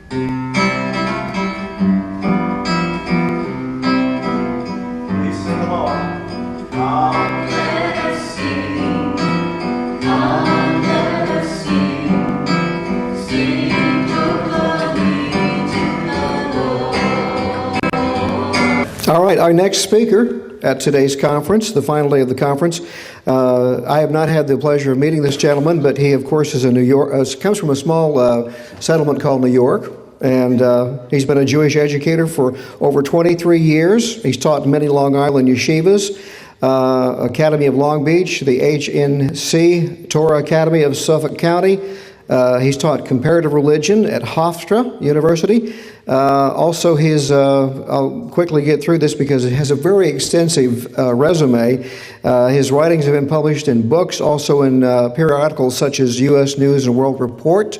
Please sing along. Come, let us sing. Come, let us sing. Sing to the Lord. All right, our next speaker at today's conference, the final day of the conference. I have not had the pleasure of meeting this gentleman, but he, of course, is a New York. Comes from a small settlement called New York, and he's been a Jewish educator for over 23 years. He's taught in many Long Island yeshivas, Academy of Long Beach, the HNC Torah Academy of Suffolk County. He's taught comparative religion at Hofstra University. Also, I'll quickly get through this because it has a very extensive resume. His writings have been published in books, also in periodicals such as U.S. News and World Report,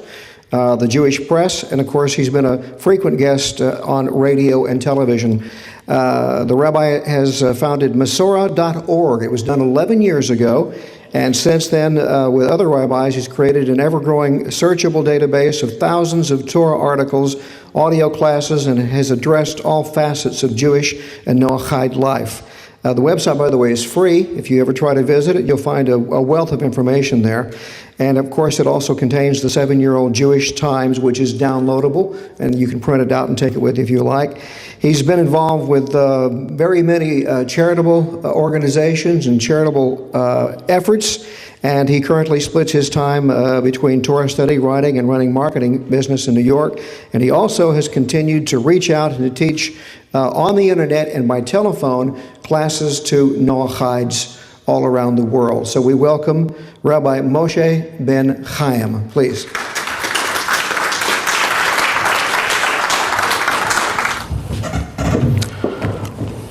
the Jewish Press, and of course he's been a frequent guest on radio and television. The rabbi has founded Masorah.org. It was done 11 years ago. And since then, with other rabbis, he's created an ever-growing searchable database of thousands of Torah articles, audio classes, and has addressed all facets of Jewish and Noahide life. The website, by the way, is free. If you ever try to visit it, you'll find a wealth of information there. And of course, it also contains the 7-year-old Jewish Times, which is downloadable, and you can print it out and take it with you if you like. He's been involved with very many charitable organizations and charitable efforts, and he currently splits his time between Torah study, writing, and running marketing business in New York. And he also has continued to reach out and to teach on the internet and by telephone classes to Noahides all around the world. So we welcome Rabbi Moshe Ben Chaim, please.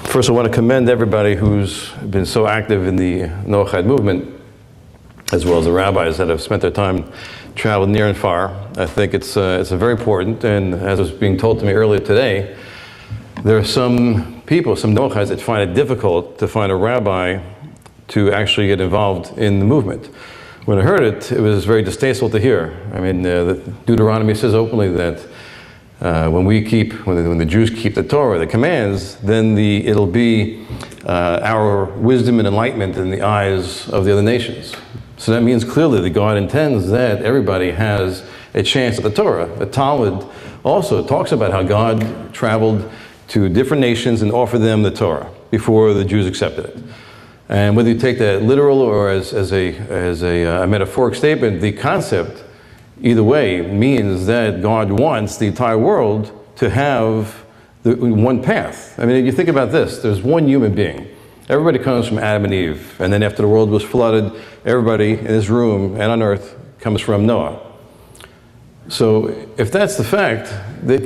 First, I want to commend everybody who's been so active in the Noahide movement, as well as the rabbis that have spent their time traveled near and far. I think it's very important, and as was being told to me earlier today, there are some people, some Noahides, that find it difficult to find a rabbi to actually get involved in the movement. When I heard it, it was very distasteful to hear. I mean, Deuteronomy says openly that when the Jews keep the Torah, the commands, then it'll be our wisdom and enlightenment in the eyes of the other nations. So that means clearly that God intends that everybody has a chance at the Torah. The Talmud also talks about how God traveled to different nations and offered them the Torah before the Jews accepted it. And whether you take that literal or as a metaphoric statement, the concept, either way, means that God wants the entire world to have one path. I mean, if you think about this, there's one human being. Everybody comes from Adam and Eve, and then after the world was flooded, everybody in this room and on earth comes from Noah. So if that's the fact,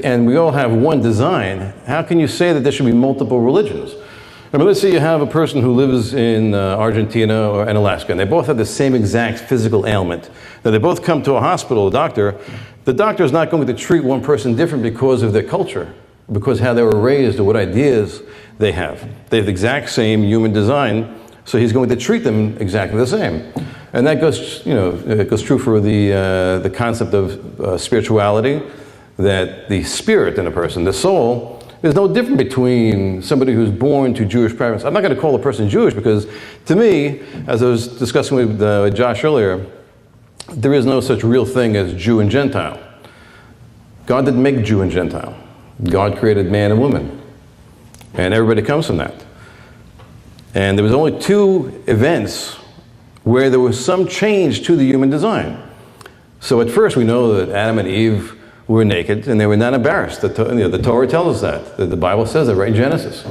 and we all have one design, how can you say that there should be multiple religions? I mean, let's say you have a person who lives in Argentina and Alaska, and they both have the same exact physical ailment. Now, they both come to a hospital, a doctor. The doctor is not going to treat one person different because of their culture, because how they were raised or what ideas they have. They have the exact same human design, so he's going to treat them exactly the same. And that goes, it goes true for the concept of spirituality, that the spirit in a person, the soul, there's no difference between somebody who's born to Jewish parents. I'm not going to call a person Jewish because, to me, as I was discussing with Josh earlier, there is no such real thing as Jew and Gentile. God didn't make Jew and Gentile. God created man and woman. And everybody comes from that. And there was only 2 events where there was some change to the human design. So at first we know that Adam and Eve were naked, and they were not embarrassed. The Torah tells us that. The Bible says that right in Genesis,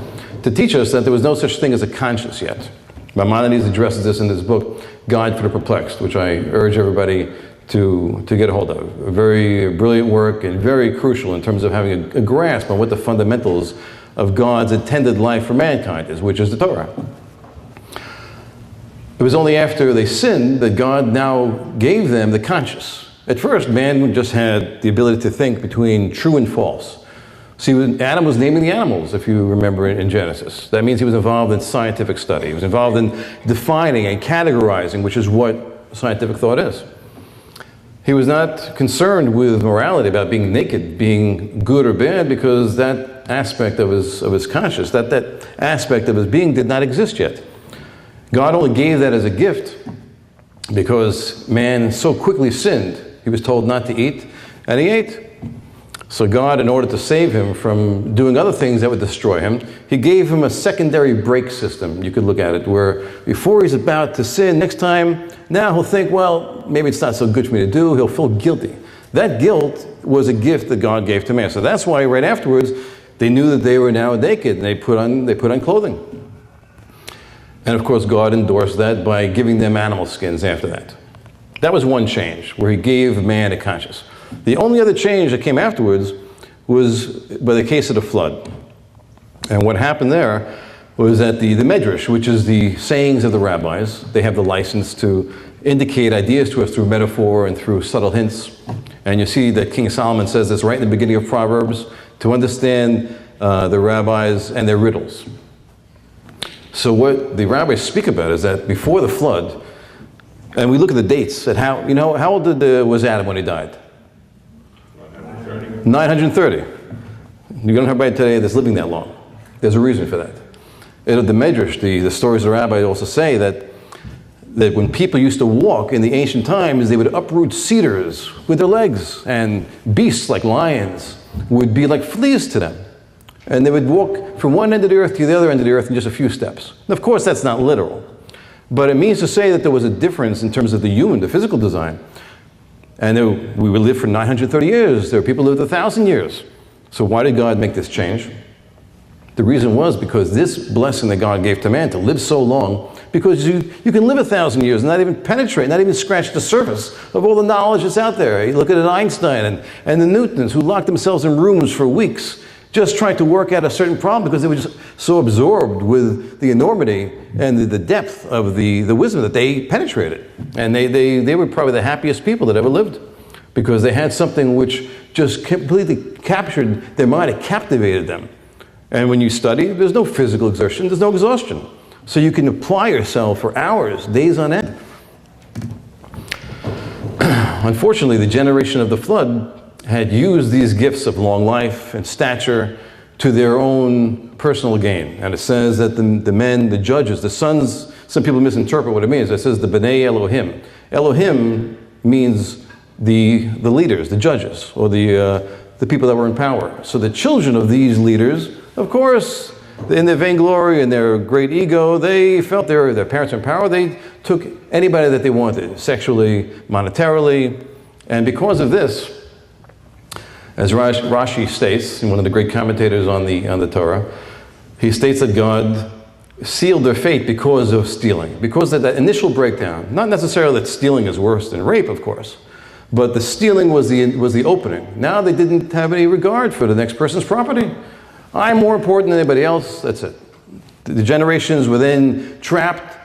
to teach us that there was no such thing as a conscience yet. Maimonides addresses this in his book, Guide for the Perplexed, which I urge everybody to get a hold of. A very brilliant work and very crucial in terms of having a grasp on what the fundamentals of God's intended life for mankind is, which is the Torah. It was only after they sinned that God now gave them the conscience. At first, man just had the ability to think between true and false. See, Adam was naming the animals, if you remember in Genesis. That means he was involved in scientific study. He was involved in defining and categorizing, which is what scientific thought is. He was not concerned with morality, about being naked, being good or bad, because that aspect of his conscience, that aspect of his being did not exist yet. God only gave that as a gift because man so quickly sinned. He was told not to eat, and he ate. So God, in order to save him from doing other things that would destroy him, he gave him a secondary brake system, you could look at it, where before he's about to sin, next time, now he'll think, well, maybe it's not so good for me to do, he'll feel guilty. That guilt was a gift that God gave to man. So that's why right afterwards, they knew that they were now naked, and they put on clothing. And of course, God endorsed that by giving them animal skins after that. That was one change, where he gave man a conscience. The only other change that came afterwards was by the case of the flood. And what happened there was that the Medrash, which is the sayings of the rabbis, they have the license to indicate ideas to us through metaphor and through subtle hints. And you see that King Solomon says this right in the beginning of Proverbs, to understand the rabbis and their riddles. So what the rabbis speak about is that before the flood, and we look at the dates, at how old was Adam when he died? 930. You don't have anybody today that's living that long. There's a reason for that. In the Medrash, the stories of the rabbis also say that when people used to walk in the ancient times, they would uproot cedars with their legs, and beasts like lions would be like fleas to them. And they would walk from one end of the earth to the other end of the earth in just a few steps. And of course, that's not literal. But it means to say that there was a difference in terms of the physical design. And we would live for 930 years. There were people who lived 1,000 years. So why did God make this change? The reason was because this blessing that God gave to man to live so long, because you can live 1,000 years and not even penetrate, not even scratch the surface of all the knowledge that's out there. You look at Einstein and the Newtons, who locked themselves in rooms for weeks just trying to work out a certain problem because they were just so absorbed with the enormity and the depth of the wisdom that they penetrated. And they were probably the happiest people that ever lived, because they had something which just completely captured their mind. It captivated them. And when you study, there's no physical exertion, there's no exhaustion. So you can apply yourself for hours, days on end. Unfortunately, the generation of the flood had used these gifts of long life and stature to their own personal gain. And it says that the men, the judges, the sons, some people misinterpret what it means. It says the B'nai Elohim. Elohim means the leaders, the judges, or the people that were in power. So the children of these leaders, of course, in their vainglory and their great ego, they felt their parents were in power. They took anybody that they wanted, sexually, monetarily. And because of this, as Rashi states, one of the great commentators on the Torah, he states that God sealed their fate because of stealing. Because of that initial breakdown. Not necessarily that stealing is worse than rape, of course, but the stealing was the opening. Now they didn't have any regard for the next person's property. I'm more important than anybody else, that's it. The generations were then trapped,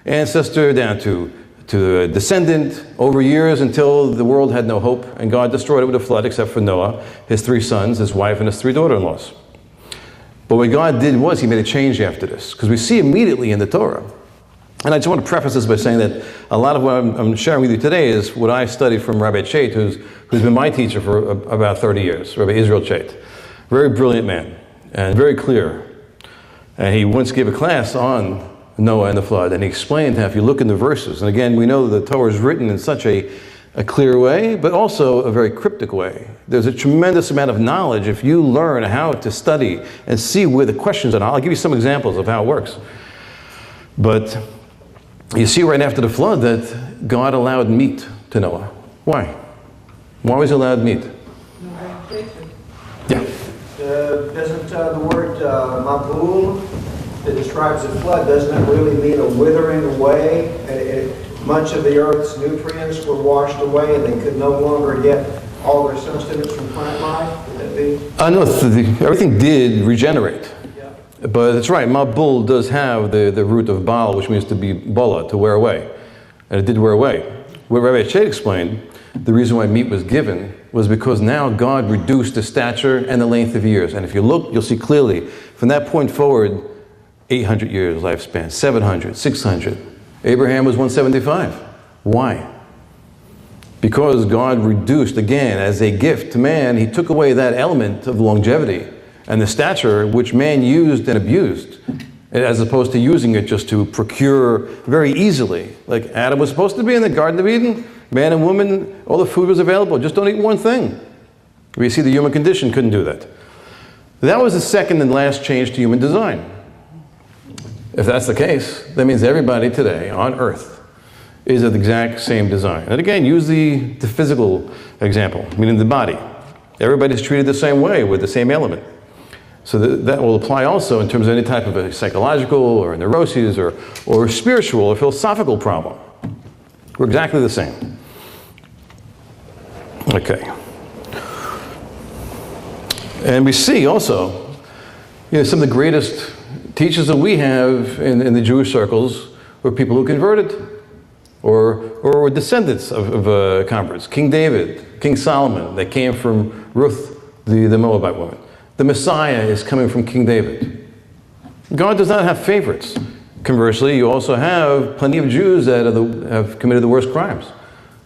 ancestor down to a descendant, over years until the world had no hope, and God destroyed it with a flood except for Noah, his 3 sons, his wife, and his 3 daughter-in-laws. But what God did was he made a change after this, because we see immediately in the Torah. And I just want to preface this by saying that a lot of what I'm sharing with you today is what I studied from Rabbi Chait, who's been my teacher for about 30 years, Rabbi Israel Chait. Very brilliant man, and very clear. And he once gave a class on Noah and the flood, and he explained how if you look in the verses, and again, we know that the Torah is written in such a clear way, but also a very cryptic way. There's a tremendous amount of knowledge if you learn how to study and see where the questions are. I'll give you some examples of how it works. But you see right after the flood that God allowed meat to Noah. Why? Why was he allowed meat? Yeah. Doesn't the word mabul that describes the flood, doesn't it really mean a withering away? Much of the earth's nutrients were washed away and they could no longer get all their sustenance from plant life? Would that be? No, everything did regenerate. Yeah. But that's right, mabul does have the root of bal, which means to be bola, to wear away. And it did wear away. What Rabbi Chait explained, the reason why meat was given was because now God reduced the stature and the length of years. And if you look, you'll see clearly, from that point forward, 800 years lifespan, 700, 600. Abraham was 175. Why? because God reduced, again, as a gift to man, he took away that element of longevity and the stature which man used and abused, as opposed to using it just to procure very easily. Like Adam was supposed to be in the Garden of Eden, man and woman, all the food was available, just don't eat one thing. We see the human condition couldn't do that. That was the second and last change to human design. If that's the case, that means everybody today on earth is of the exact same design. And again, use the physical example, meaning the body. Everybody's treated the same way with the same element. So that will apply also in terms of any type of a psychological or neuroses or spiritual or philosophical problem. We're exactly the same. Okay. And we see also, some of the greatest teachers that we have in the Jewish circles were people who converted or were descendants of converts. King David, King Solomon, they came from Ruth, the Moabite woman. The Messiah is coming from King David. God does not have favorites. Conversely, you also have plenty of Jews that have committed the worst crimes.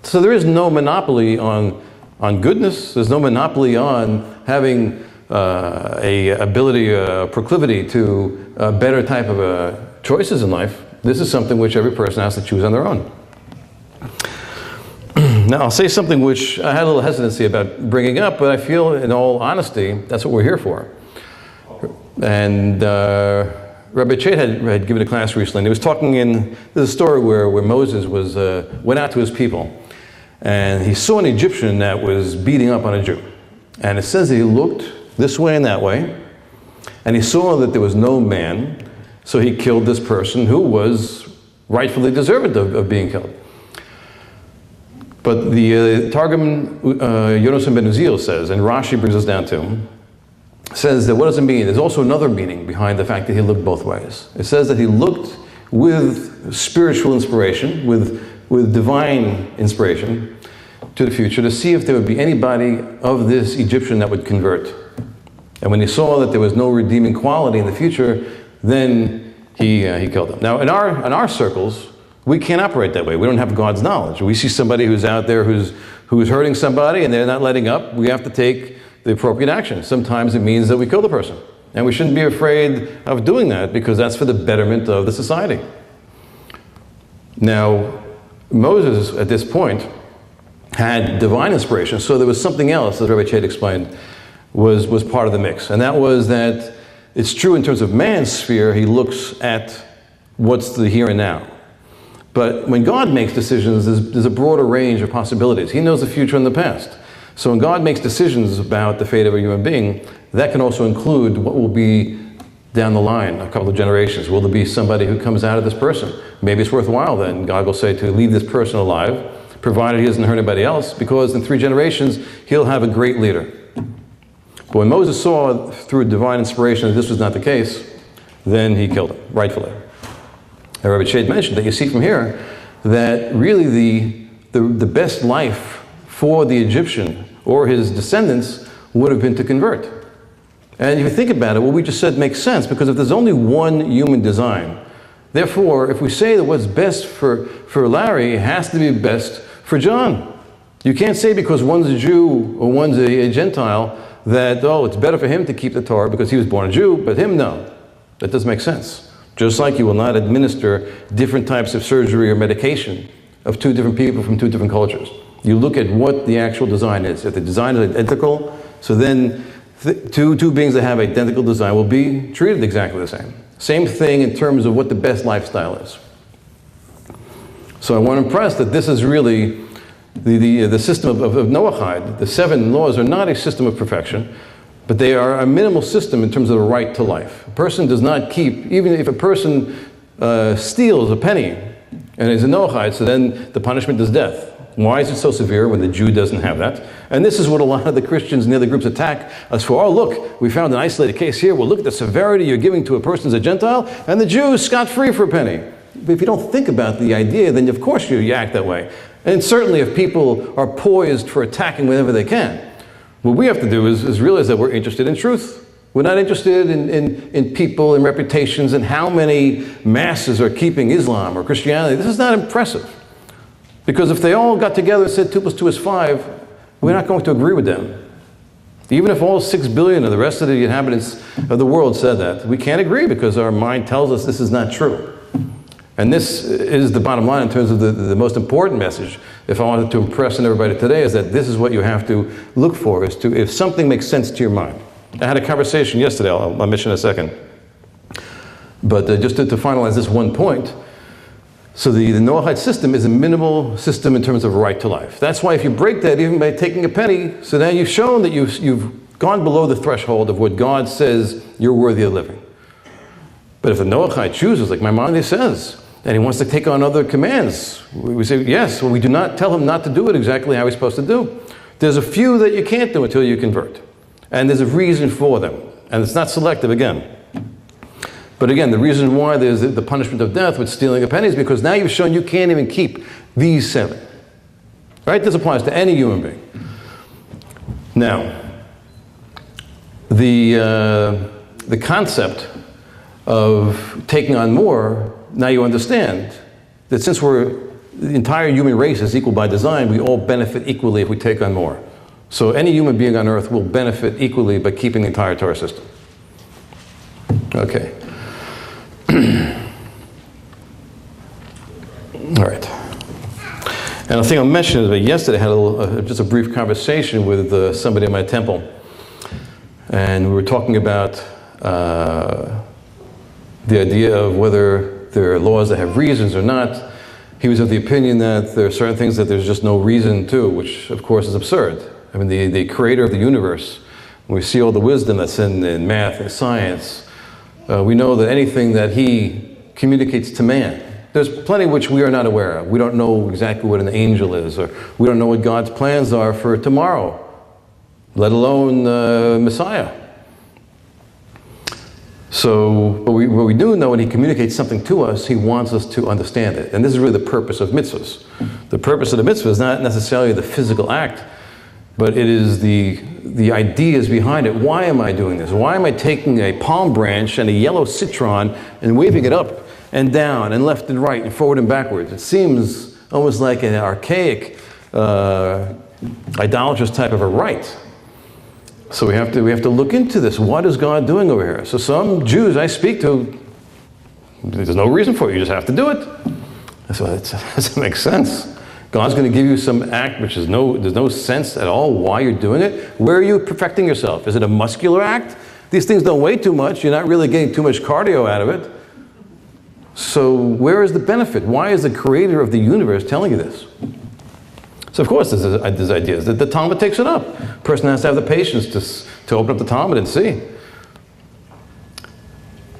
So there is no monopoly on goodness. There's no monopoly on having a ability, a proclivity to better type of choices in life. This is something which every person has to choose on their own. Now, I'll say something which I had a little hesitancy about bringing up, but I feel, in all honesty, that's what we're here for. And Rabbi Chet had given a class recently, and he was talking there's a story where Moses went out to his people, and he saw an Egyptian that was beating up on a Jew. And it says that he looked this way and that way, and he saw that there was no man, so he killed this person who was rightfully deserved of being killed. But the Targum Yonasan Ben Uziel says, and Rashi brings us down to him, says that what does it mean? There's also another meaning behind the fact that he looked both ways. It says that he looked with spiritual inspiration, with divine inspiration to the future to see if there would be anybody of this Egyptian that would convert. And when he saw that there was no redeeming quality in the future, then he killed him. Now, in our circles, we can't operate that way. We don't have God's knowledge. We see somebody who's out there who's hurting somebody and they're not letting up. We have to take the appropriate action. Sometimes it means that we kill the person. And we shouldn't be afraid of doing that because that's for the betterment of the society. Now, Moses, at this point, had divine inspiration, so there was something else, as Rabbi Chet explained, was part of the mix. And that was that it's true in terms of man's sphere, he looks at what's the here and now. But when God makes decisions, there's a broader range of possibilities. He knows the future and the past. So when God makes decisions about the fate of a human being, that can also include what will be down the line, a couple of generations. Will there be somebody who comes out of this person? Maybe it's worthwhile then, God will say, to leave this person alive, provided he doesn't hurt anybody else, because in 3 generations, he'll have a great leader. But when Moses saw through divine inspiration that this was not the case, then he killed him, rightfully. And Rabbi Chet mentioned that you see from here that really the best life for the Egyptian or his descendants would have been to convert. And if you think about it, what we just said makes sense, because if there's only one human design, therefore, if we say that what's best for Larry has to be best for John. You can't say because one's a Jew or one's a Gentile that, it's better for him to keep the Torah because he was born a Jew, but him, no. That doesn't make sense. Just like you will not administer different types of surgery or medication of 2 different people from 2 different cultures. You look at what the actual design is. If the design is identical, so then two beings that have identical design will be treated exactly the same. Same thing in terms of what the best lifestyle is. So I want to impress that this is really the system of Noahide. The 7 laws are not a system of perfection, but they are a minimal system in terms of the right to life. A person does not keep, even if a person steals a penny and is a Noahide, so then the punishment is death. Why is it so severe when the Jew doesn't have that? And this is what a lot of the Christians and the other groups attack us for. Oh, look, we found an isolated case here. Well, look at the severity you're giving to a person as a Gentile, and the Jew is scot-free for a penny. But if you don't think about the idea, then of course you act that way. And certainly if people are poised for attacking whenever they can, what we have to do is realize that we're interested in truth. We're not interested in people and reputations and how many masses are keeping Islam or Christianity. This is not impressive. Because if they all got together and said 2 + 2 is 5, we're not going to agree with them. Even if all 6 billion of the rest of the inhabitants of the world said that, we can't agree because our mind tells us this is not true. And this is the bottom line in terms of the most important message, if I wanted to impress on everybody today, is that this is what you have to look for, is to, if something makes sense to your mind. I had a conversation yesterday, I'll mention in a second. But just to finalize this one point, so the Noahide system is a minimal system in terms of right to life. That's why if you break that even by taking a penny, so now you've shown that you've gone below the threshold of what God says you're worthy of living. But if a Noahide chooses, like Maimonides says, and he wants to take on other commands, we say, yes, well, we do not tell him not to do it exactly how he's supposed to do. There's a few that you can't do until you convert. And there's a reason for them. And it's not selective again. But again, the reason why there's the punishment of death with stealing a penny is because now you've shown you can't even keep these 7. Right? This applies to any human being. Now, the concept of taking on more, now you understand that since the entire human race is equal by design, we all benefit equally if we take on more. So any human being on earth will benefit equally by keeping the entire Torah system. Okay. All right. And the thing I'll mention is that yesterday I had just a brief conversation with somebody in my temple. And we were talking about the idea of whether there are laws that have reasons or not. He was of the opinion that there are certain things that there's just no reason to, which of course is absurd. I mean, the creator of the universe, when we see all the wisdom that's in math and science, we know that anything that he communicates to man, there's plenty which we are not aware of. We don't know exactly what an angel is, or we don't know what God's plans are for tomorrow, let alone Messiah. So, what we do know when he communicates something to us, he wants us to understand it. And this is really the purpose of mitzvahs. The purpose of the mitzvah is not necessarily the physical act, but it is the ideas behind it. Why am I doing this? Why am I taking a palm branch and a yellow citron and waving it up and down and left and right and forward and backwards? It seems almost like an archaic, idolatrous type of a rite. So we have to look into this. What is God doing over here? So some Jews I speak to, there's no reason for it. You just have to do it. So that doesn't make sense. God's going to give you some act which there's no sense at all why you're doing it. Where are you perfecting yourself? Is it a muscular act? These things don't weigh too much. You're not really getting too much cardio out of it. So where is the benefit? Why is the creator of the universe telling you this? So of course there's ideas. The Talmud takes it up. A person has to have the patience to open up the Talmud and see.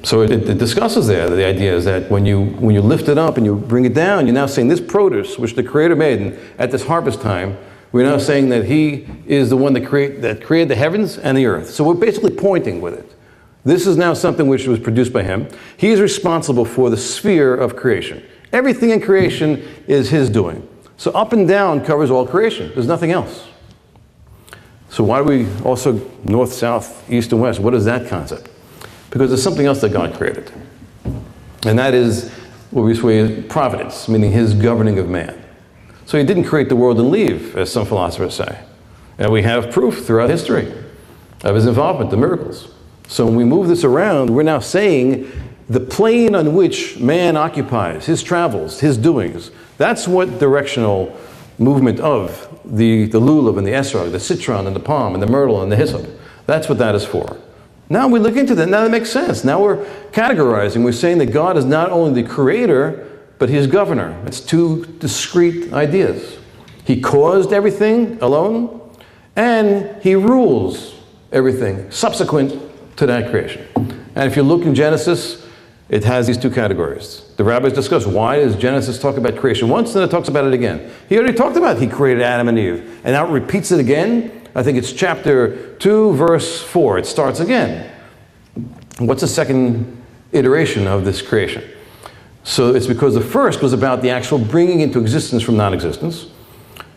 So it discusses there the idea is that when you lift it up and you bring it down, you're now saying this produce which the Creator made, and at this harvest time, we're now saying that He is the one that created the heavens and the earth. So we're basically pointing with it. This is now something which was produced by Him. He is responsible for the sphere of creation. Everything in creation is His doing. So up and down covers all creation. There's nothing else. So why do we also north, south, east, and west? What is that concept? Because there's something else that God created. And that is what we say providence, meaning His governing of man. So He didn't create the world and leave, as some philosophers say. And we have proof throughout history of His involvement, the miracles. So when we move this around, we're now saying the plane on which man occupies, his travels, his doings, that's what directional movement of the lulav and the esrog, the citron and the palm and the myrtle and the hyssop, that's what that is for. Now we look into that, now that makes sense. Now we're categorizing, we're saying that God is not only the creator, but He's governor. It's two discrete ideas. He caused everything alone, and He rules everything subsequent to that creation. And if you look in Genesis, it has these two categories. The rabbis discuss why does Genesis talk about creation once, and then it talks about it again. He already talked about He created Adam and Eve, and now it repeats it again. I think it's chapter 2, verse 4. It starts again. What's the second iteration of this creation? So it's because the first was about the actual bringing into existence from non-existence.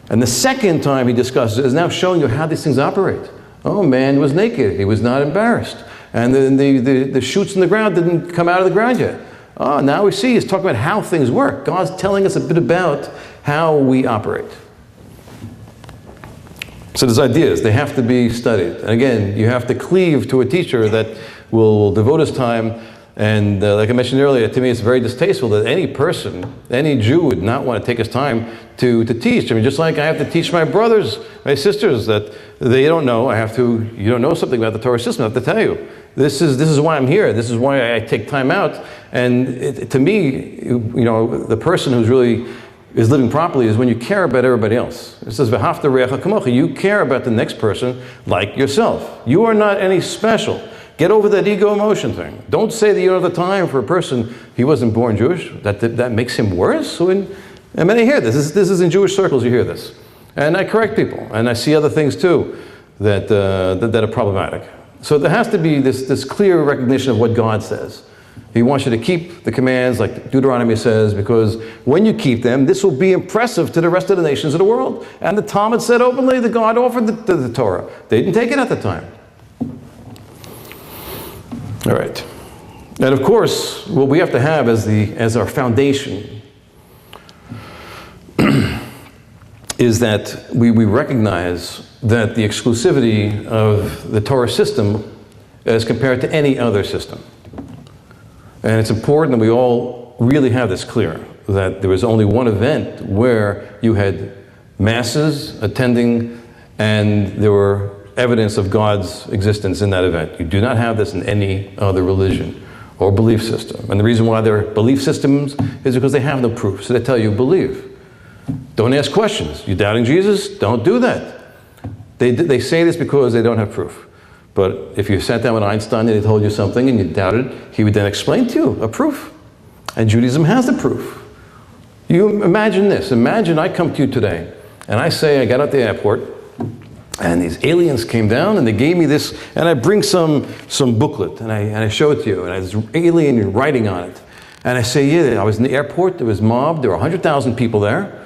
And the second time He discusses it is now showing you how these things operate. Oh, man was naked. He was not embarrassed. And then the shoots in the ground didn't come out of the ground yet. Oh, now we see He's talking about how things work. God's telling us a bit about how we operate. So there's ideas, they have to be studied. And again, you have to cleave to a teacher that will devote his time. And like I mentioned earlier, to me it's very distasteful that any person, any Jew would not want to take his time to teach. I mean, just like I have to teach my brothers, my sisters that they don't know, you don't know something about the Torah system, I have to tell you. This is why I'm here. This is why I take time out. And to me, the person who's really is living properly is when you care about everybody else. It says, "V'hafta re'echa kamocha." You care about the next person like yourself. You are not any special. Get over that ego emotion thing. Don't say that you don't have the time for a person, he wasn't born Jewish. That makes him worse. So and many hear this. This is in Jewish circles, you hear this. And I correct people. And I see other things too that are problematic. So there has to be this clear recognition of what God says. He wants you to keep the commands like Deuteronomy says, because when you keep them, this will be impressive to the rest of the nations of the world. And the Talmud said openly that God offered the Torah. They didn't take it at the time. All right. And of course, what we have to have as our foundation is that we recognize that the exclusivity of the Torah system as compared to any other system. And it's important that we all really have this clear, that there was only one event where you had masses attending and there were evidence of God's existence in that event. You do not have this in any other religion or belief system. And the reason why they're belief systems is because they have no proof. So they tell you, believe. Don't ask questions. You doubting Jesus? Don't do that. They say this because they don't have proof. But if you sat down with Einstein and he told you something and you doubted, he would then explain to you a proof. And Judaism has the proof. You imagine this. Imagine I come to you today and I say I got out the airport and these aliens came down and they gave me this, and I bring some booklet and I show it to you, and there's alien writing on it. And I say, yeah, I was in the airport, there was mobbed, there were 100,000 people there,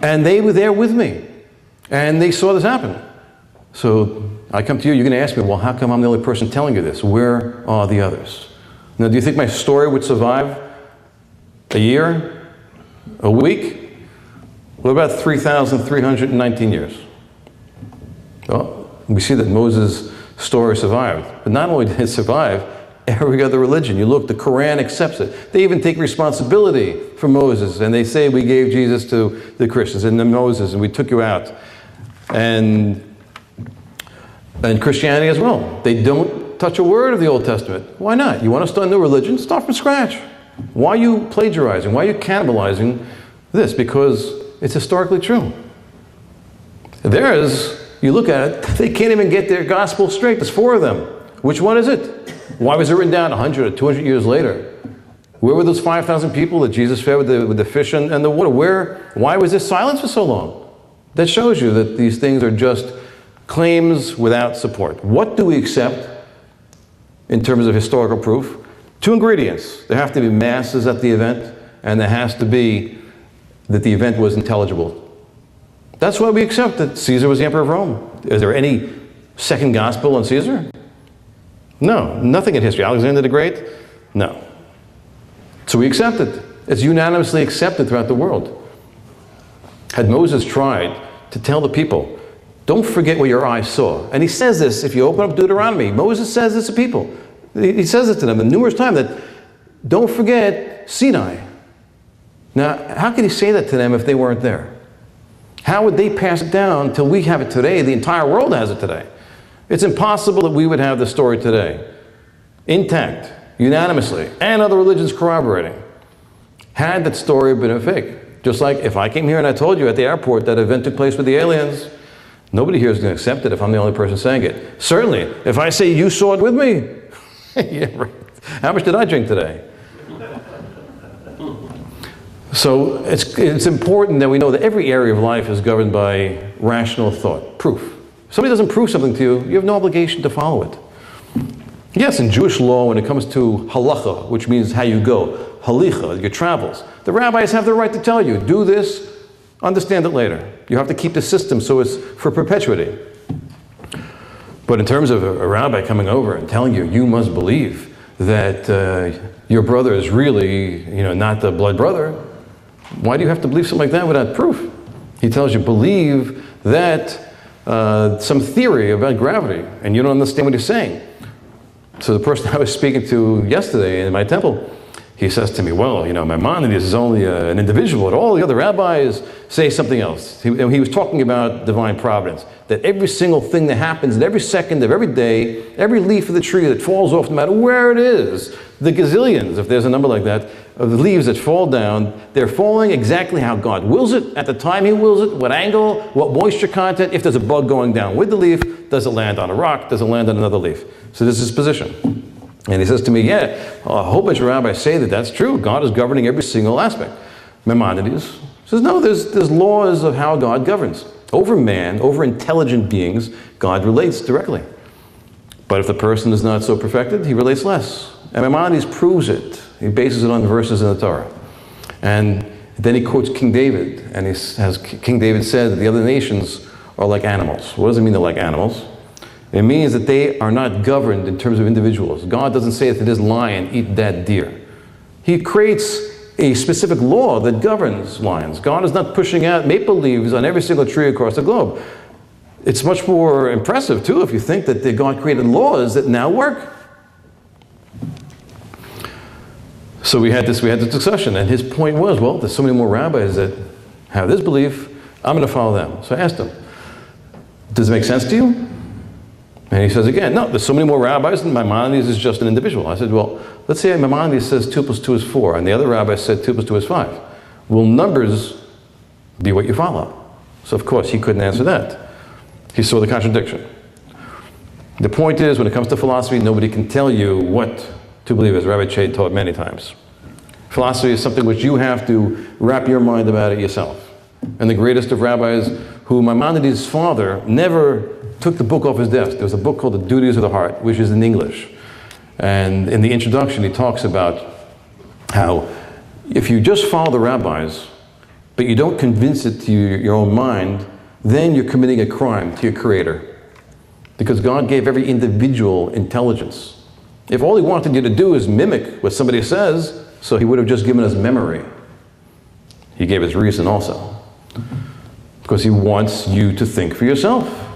and they were there with me. And they saw this happen. So I come to you, you're going to ask me, well, how come I'm the only person telling you this? Where are the others? Now, do you think my story would survive a year? A week? What about 3,319 years? Well, we see that Moses' story survived. But not only did it survive, every other religion. You look, the Quran accepts it. They even take responsibility for Moses, and they say we gave Jesus to the Christians and then Moses, and we took you out. And Christianity as well. They don't touch a word of the Old Testament. Why not? You want to start a new religion? Start from scratch. Why are you plagiarizing? Why are you cannibalizing this? Because it's historically true. Theirs, you look at it, they can't even get their gospel straight. There's 4 of them. Which one is it? Why was it written down 100 or 200 years later? Where were those 5,000 people that Jesus fed with the fish and the water? Why was there silence for so long? That shows you that these things are just claims without support. What do we accept in terms of historical proof? 2 ingredients. There have to be masses at the event, and there has to be that the event was intelligible. That's why we accept that Caesar was the emperor of Rome. Is there any second gospel on Caesar? No, nothing in history. Alexander the Great? No. So we accept it. It's unanimously accepted throughout the world. Had Moses tried to tell the people, don't forget what your eyes saw. And he says this, if you open up Deuteronomy, Moses says this to people. He says it to them numerous times, that don't forget Sinai. Now, how could he say that to them if they weren't there? How would they pass it down till we have it today? The entire world has it today. It's impossible that we would have the story today, intact, unanimously, and other religions corroborating, had that story been a fake. Just like if I came here and I told you at the airport that event took place with the aliens, nobody here is going to accept it if I'm the only person saying it. Certainly, if I say you saw it with me, yeah, right. How much did I drink today? So it's important that we know that every area of life is governed by rational thought, proof. If somebody doesn't prove something to you, you have no obligation to follow it. Yes, in Jewish law, when it comes to halacha, which means how you go, halicha, your travels, the rabbis have the right to tell you, do this, understand it later. You have to keep the system so it's for perpetuity. But in terms of a rabbi coming over and telling you, you must believe that your brother is really, not the blood brother, Why do you have to believe something like that without proof? He tells you, believe that some theory about gravity, and you don't understand what he's saying. So the person I was speaking to yesterday in my temple, he says to me, well, Maimonides is only an individual, and all the other rabbis say something else. He was talking about divine providence, that every single thing that happens in every second of every day, every leaf of the tree that falls off, no matter where it is, the gazillions, if there's a number like that, of the leaves that fall down, they're falling exactly how God wills it, at the time He wills it, what angle, what moisture content, if there's a bug going down with the leaf, does it land on a rock, does it land on another leaf? So this is his position. And he says to me, yeah, a whole bunch of rabbis say that that's true. God is governing every single aspect. Maimonides says, no, there's laws of how God governs. Over man, over intelligent beings, God relates directly. But if the person is not so perfected, he relates less. And Maimonides proves it. He bases it on verses in the Torah. And then he quotes King David, and King David said that the other nations are like animals. What does it mean they're like animals? It means that they are not governed in terms of individuals. God doesn't say that this lion, eat that deer. He creates a specific law that governs lions. God is not pushing out maple leaves on every single tree across the globe. It's much more impressive, too, if you think that God created laws that now work. So we had this discussion, and his point was, well, there's so many more rabbis that have this belief, I'm going to follow them. So I asked him, does it make sense to you? And he says again, no, there's so many more rabbis, and Maimonides is just an individual. I said, well, let's say Maimonides says 2 + 2 is 4, and the other rabbi said 2 + 2 is 5. Will numbers be what you follow? So of course he couldn't answer that. He saw the contradiction. The point is, when it comes to philosophy, nobody can tell you what to believe, as Rabbi Che taught many times. Philosophy is something which you have to wrap your mind about it yourself. And the greatest of rabbis, who Maimonides' father never took the book off his desk. There was a book called The Duties of the Heart, which is in English. And in the introduction, he talks about how if you just follow the rabbis, but you don't convince it to your own mind, then you're committing a crime to your Creator. Because God gave every individual intelligence. If all He wanted you to do is mimic what somebody says, so He would have just given us memory. He gave us reason also. Because He wants you to think for yourself.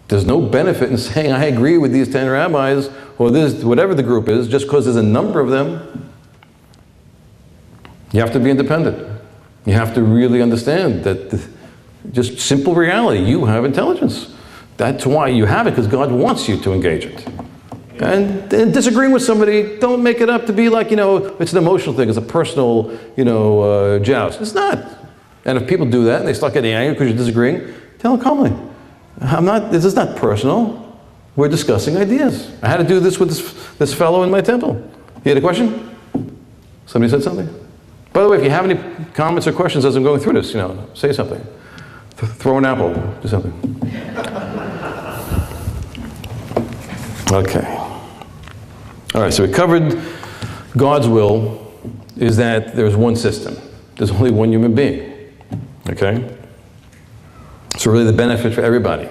There's no benefit in saying, I agree with these 10 rabbis, or this, whatever the group is, just because there's a number of them. You have to be independent. You have to really understand that just simple reality, you have intelligence. That's why you have it, because God wants you to engage it. And disagreeing with somebody, don't make it up to be like, it's an emotional thing, it's a personal, joust. It's not. And if people do that, and they start getting angry because you're disagreeing, tell them calmly. This is not personal. We're discussing ideas. I had to do this with this fellow in my temple. He had a question? Somebody said something? By the way, if you have any comments or questions as I'm going through this, say something. Throw an apple, do something. Okay. All right, so we covered God's will is that there's one system. There's only one human being. Okay? So really the benefit for everybody.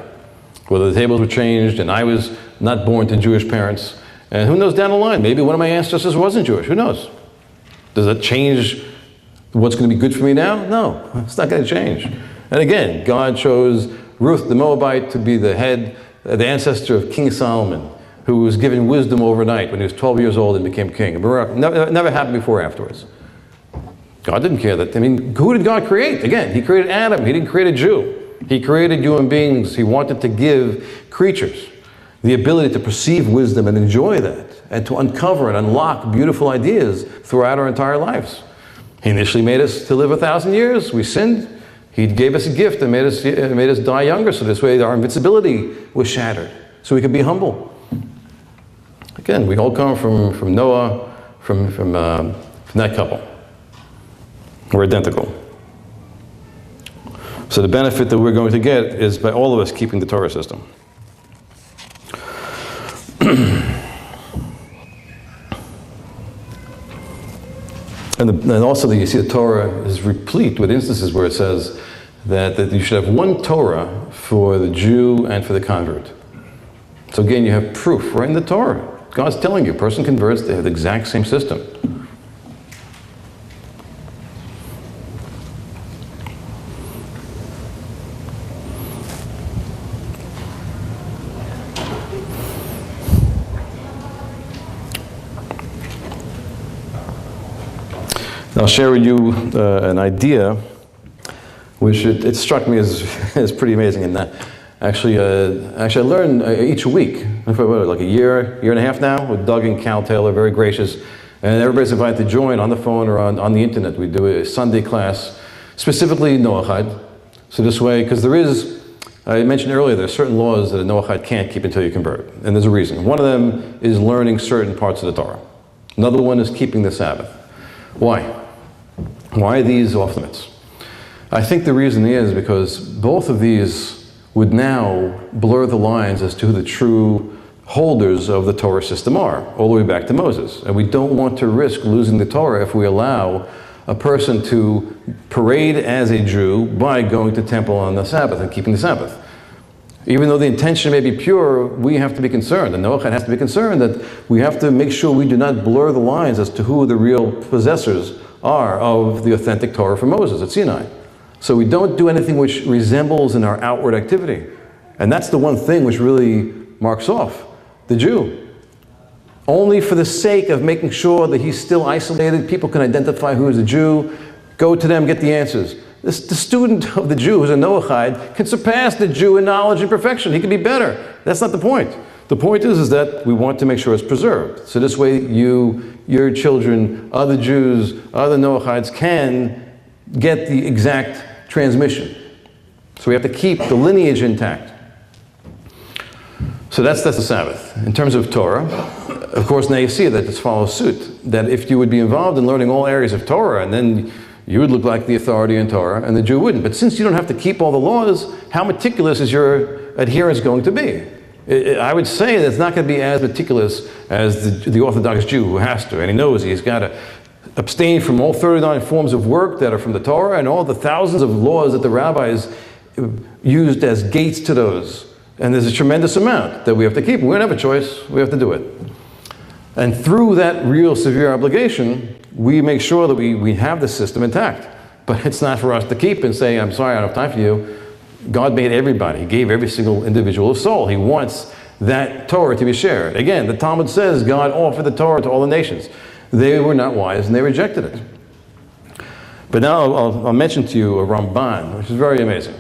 Whether the tables were changed and I was not born to Jewish parents, and who knows down the line, maybe one of my ancestors wasn't Jewish, who knows? Does that change what's going to be good for me now? No, it's not going to change. And again, God chose Ruth the Moabite to be the the ancestor of King Solomon, who was given wisdom overnight when he was 12 years old and became king. Never happened before or afterwards. God didn't care that. Who did God create? Again, He created Adam. He didn't create a Jew. He created human beings. He wanted to give creatures the ability to perceive wisdom and enjoy that, and to uncover and unlock beautiful ideas throughout our entire lives. He initially made us to live 1,000 years. We sinned. He gave us a gift and made us die younger, so this way our invincibility was shattered, so we could be humble. Again, we all come from Noah, from that couple. We're identical. So the benefit that we're going to get is by all of us keeping the Torah system. And also you see the Torah is replete with instances where it says that you should have one Torah for the Jew and for the convert. So again, you have proof right in the Torah. God's telling you, a person converts, they have the exact same system. I'll share with you an idea which it struck me as pretty amazing in that actually I learn each week, for like a year and a half now, with Doug and Cal Taylor, very gracious, and everybody's invited to join on the phone or on the internet. We do a Sunday class, specifically Noahide. So this way, because I mentioned earlier, there are certain laws that a Noahide can't keep until you convert, and there's a reason. One of them is learning certain parts of the Torah. Another one is keeping the Sabbath. Why? Why are these off limits? I think the reason is because both of these would now blur the lines as to who the true holders of the Torah system are, all the way back to Moses. And we don't want to risk losing the Torah if we allow a person to parade as a Jew by going to temple on the Sabbath and keeping the Sabbath. Even though the intention may be pure, we have to be concerned, and Noahide has to be concerned that we have to make sure we do not blur the lines as to who the real possessors are of the authentic Torah from Moses at Sinai. So we don't do anything which resembles in our outward activity. And that's the one thing which really marks off the Jew. Only for the sake of making sure that he's still isolated, people can identify who is a Jew, go to them, get the answers. The student of the Jew who's a Noahide can surpass the Jew in knowledge and perfection. He can be better. That's not the point. The point is that we want to make sure it's preserved. So this way your children, other Jews, other Noahides can get the exact transmission. So we have to keep the lineage intact. So that's the Sabbath. In terms of Torah, of course, now you see that this follows suit. That if you would be involved in learning all areas of Torah, and then you would look like the authority in Torah, and the Jew wouldn't. But since you don't have to keep all the laws, how meticulous is your adherence going to be? I would say that it's not going to be as meticulous as the Orthodox Jew who has to, and he knows he's got to abstain from all 39 forms of work that are from the Torah and all the thousands of laws that the rabbis used as gates to those. And there's a tremendous amount that we have to keep. We don't have a choice. We have to do it. And through that real severe obligation, we make sure that we have the system intact. But it's not for us to keep and say, I'm sorry, I don't have time for you. God made everybody. He gave every single individual a soul. He wants that Torah to be shared. Again, the Talmud says God offered the Torah to all the nations. They were not wise and they rejected it. But now I'll mention to you a Ramban, which is very amazing.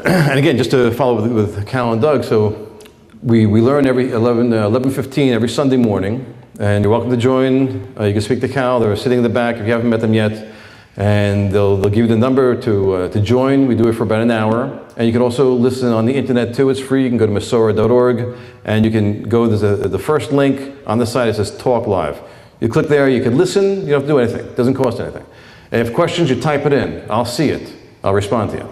And again, just to follow with Cal and Doug, so we learn every 11:15 every Sunday morning, and you're welcome to join. You can speak to Cal. They're sitting in the back if you haven't met them yet, and they'll give you the number to join. We do it for about an hour, and you can also listen on the internet too. It's free. You can go to Masorah.org, and you can go. There's the first link on the side. It says Talk Live. You click there. You can listen. You don't have to do anything. It doesn't cost anything. And if questions, you type it in. I'll see it. I'll respond to you.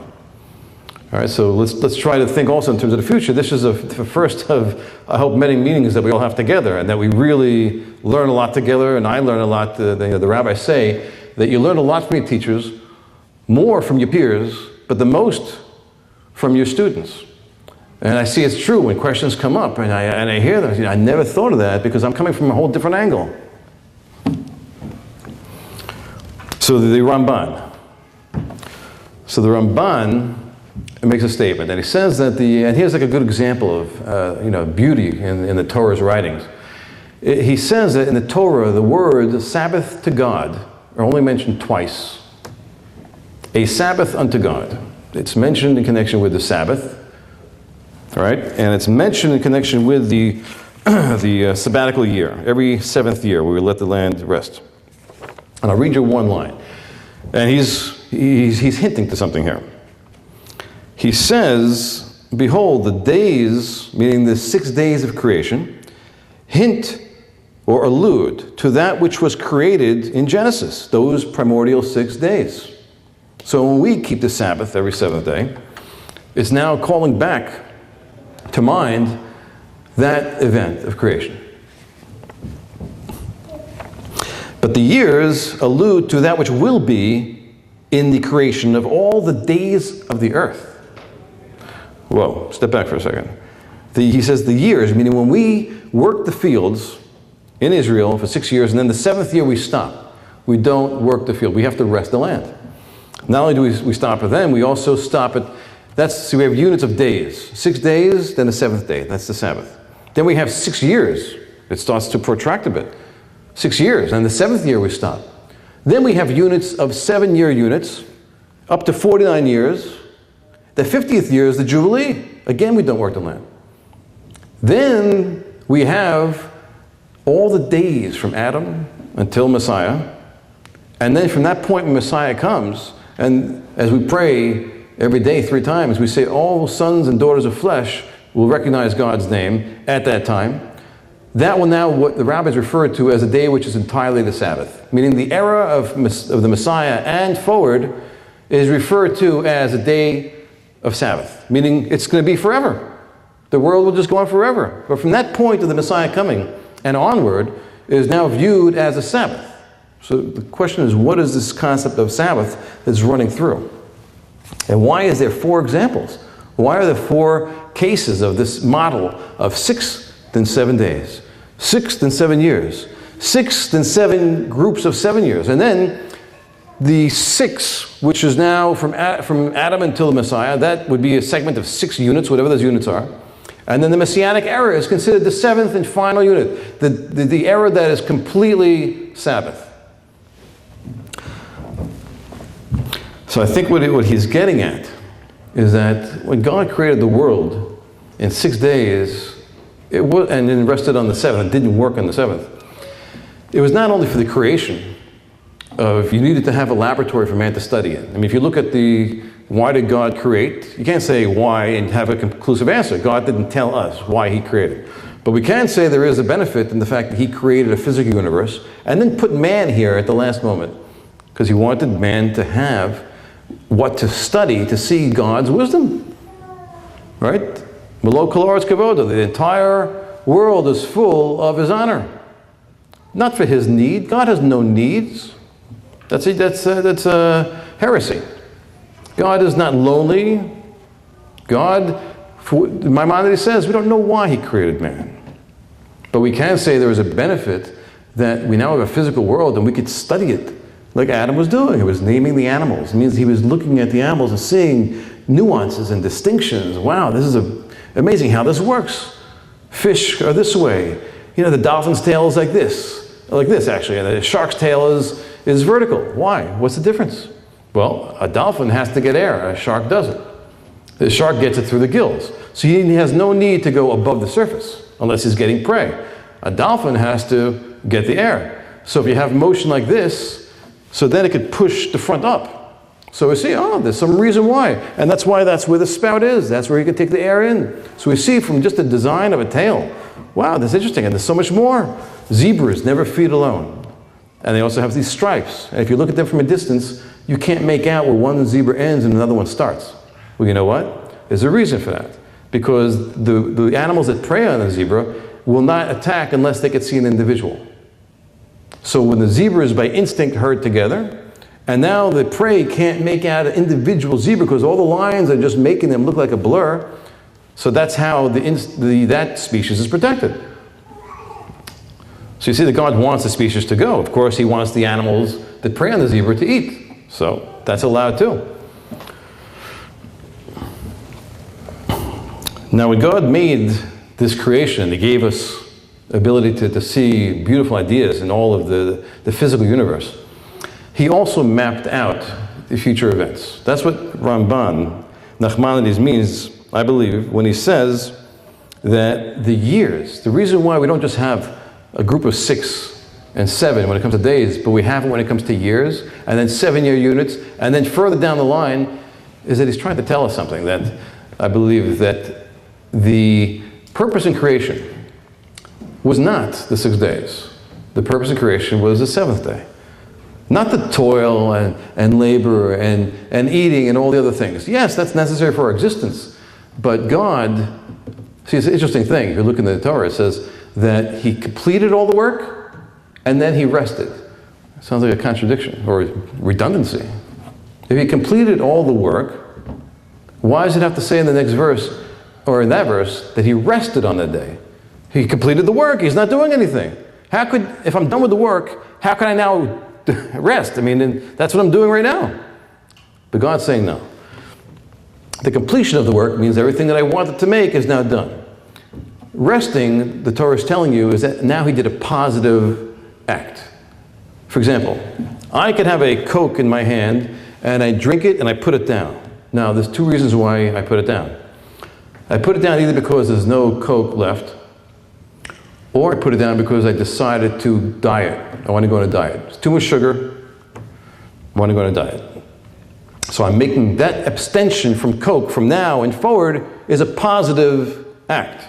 All right, so let's try to think also in terms of the future. This is the first of, I hope, many meetings that we all have together, and that we really learn a lot together, and I learn a lot. The rabbis say that you learn a lot from your teachers, more from your peers, but the most from your students. And I see it's true when questions come up, and I hear them. I never thought of that because I'm coming from a whole different angle. So the Ramban. So the Ramban makes a statement, and he says that and here's like a good example of beauty in the Torah's writings. He says that in the Torah, the word Sabbath to God are only mentioned twice. A Sabbath unto God. It's mentioned in connection with the Sabbath, all right, and it's mentioned in connection with the sabbatical year, every 7th year where we let the land rest. And I'll read you one line, and he's hinting to something here. He says, behold, the days, meaning the 6 days of creation, hint or allude to that which was created in Genesis, those primordial 6 days. So when we keep the Sabbath every 7th day, it's now calling back to mind that event of creation. But the years allude to that which will be in the creation of all the days of the earth. Whoa, step back for a second. He says the years, meaning when we work the fields in Israel for 6 years, and then the 7th year we stop. We don't work the field. We have to rest the land. Not only do we stop it then, we also stop it. So we have units of days. 6 days, then the 7th day. That's the Sabbath. Then we have 6 years. It starts to protract a bit. 6 years, and the 7th year we stop. Then we have units of 7-year units, up to 49 years. The 50th year is the Jubilee. Again, we don't work the land. Then we have all the days from Adam until Messiah. And then from that point when Messiah comes, and as we pray every day 3 times, we say all sons and daughters of flesh will recognize God's name at that time. That will now what the rabbis refer to as a day which is entirely the Sabbath, meaning the era of the Messiah and forward is referred to as a day of Sabbath, meaning it's going to be forever. The world will just go on forever. But from that point of the Messiah coming and onward, it is now viewed as a Sabbath. So the question is, what is this concept of Sabbath that's running through? And why is there 4 examples? Why are there 4 cases of this model of 6 then 7 days, 6 then 7 years, 6 then 7 groups of 7 years, and then the 6, which is now from Adam until the Messiah, that would be a segment of 6 units, whatever those units are. And then the Messianic era is considered the 7th and final unit, the era that is completely Sabbath. So I think what he's getting at is that when God created the world in 6 days, and then rested on the 7th, it didn't work on the 7th. It was not only for the creation of, you needed to have a laboratory for man to study it. I mean, if you look at why did God create, you can't say why and have a conclusive answer. God didn't tell us why he created. But we can say there is a benefit in the fact that he created a physical universe and then put man here at the last moment, because he wanted man to have what to study to see God's wisdom, right? Melo kolaretz kavodo, the entire world is full of his honor. Not for his need. God has no needs. That's heresy. God is not lonely. God, Maimonides says, we don't know why he created man. But we can say there is a benefit that we now have a physical world and we could study it like Adam was doing. He was naming the animals. It means he was looking at the animals and seeing nuances and distinctions. Wow, this is amazing how this works. Fish are this way. You know, the dolphin's tail is like this actually, and the shark's tail is vertical. Why? What's the difference? Well, a dolphin has to get air, a shark doesn't. The shark gets it through the gills. So he has no need to go above the surface unless he's getting prey. A dolphin has to get the air. So if you have motion like this, so then it could push the front up. So we see, there's some reason why. And that's why that's where the spout is. That's where you can take the air in. So we see from just the design of a tail, wow, that's interesting. And there's so much more. Zebras never feed alone. And they also have these stripes. And if you look at them from a distance, you can't make out where one zebra ends and another one starts. Well, you know what? There's a reason for that. Because the animals that prey on the zebra will not attack unless they can see an individual. So when the zebra is by instinct herd together, and now the prey can't make out an individual zebra because all the lines are just making them look like a blur. So that's how that species is protected. So you see that God wants the species to go. Of course, he wants the animals that prey on the zebra to eat. So that's allowed too. Now when God made this creation, he gave us ability to see beautiful ideas in all of the physical universe. He also mapped out the future events. That's what Ramban, Nachmanides means, I believe, when he says that the years, the reason why we don't just have a group of 6 and 7 when it comes to days, but we have it when it comes to years, and then 7-year units, and then further down the line, is that he's trying to tell us something, that I believe that the purpose in creation was not the 6 days. The purpose in creation was the 7th day. Not the toil and labor and eating and all the other things. Yes, that's necessary for our existence. But God, see, it's an interesting thing. If you look in the Torah, it says that he completed all the work and then he rested. It sounds like a contradiction or redundancy. If he completed all the work, why does it have to say in the next verse, or in that verse, that he rested on that day? He completed the work. He's not doing anything. If I'm done with the work, how can I now rest? I mean, that's what I'm doing right now. But God's saying no. The completion of the work means everything that I wanted to make is now done. Resting, the Torah is telling you, is that now he did a positive act. For example, I could have a Coke in my hand, and I drink it, and I put it down. Now, there's two reasons why I put it down. I put it down either because there's no Coke left, or I put it down because I decided to diet. I want to go on a diet. It's too much sugar. I want to go on a diet. So I'm making that abstention from Coke from now and forward is a positive act,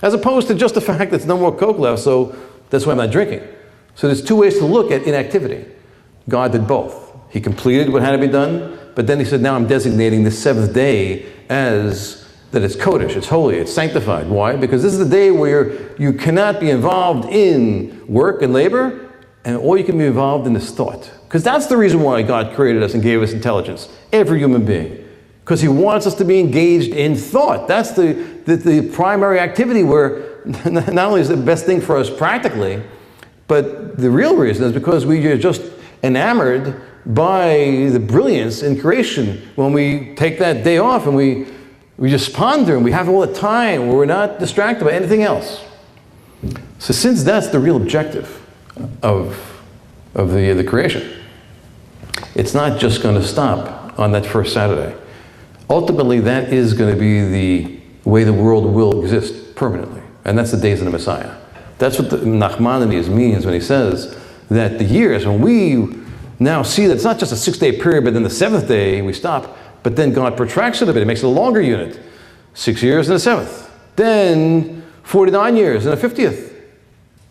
as opposed to just the fact that there's no more Coke left, so that's why I'm not drinking. So there's two ways to look at inactivity. God did both. He completed what had to be done, but then he said, now I'm designating the seventh day as that it's kodesh, it's holy, it's sanctified. Why? Because this is the day where you cannot be involved in work and labor, and all you can be involved in is thought. Because that's the reason why God created us and gave us intelligence, every human being. Because he wants us to be engaged in thought. That's the primary activity where not only is it the best thing for us practically, but the real reason is because we are just enamored by the brilliance in creation. When we take that day off and we just ponder and we have all the time where we're not distracted by anything else. So since that's the real objective of the creation, it's not just going to stop on that first Saturday. Ultimately, that is going to be the way the world will exist permanently. And that's the days of the Messiah. That's what the Nachmanides means when he says that the years, when we now see that it's not just a 6-day period, but then the seventh day we stop, but then God protracts it a bit. It makes it a longer unit. 6 years and a seventh. Then 49 years and a 50th.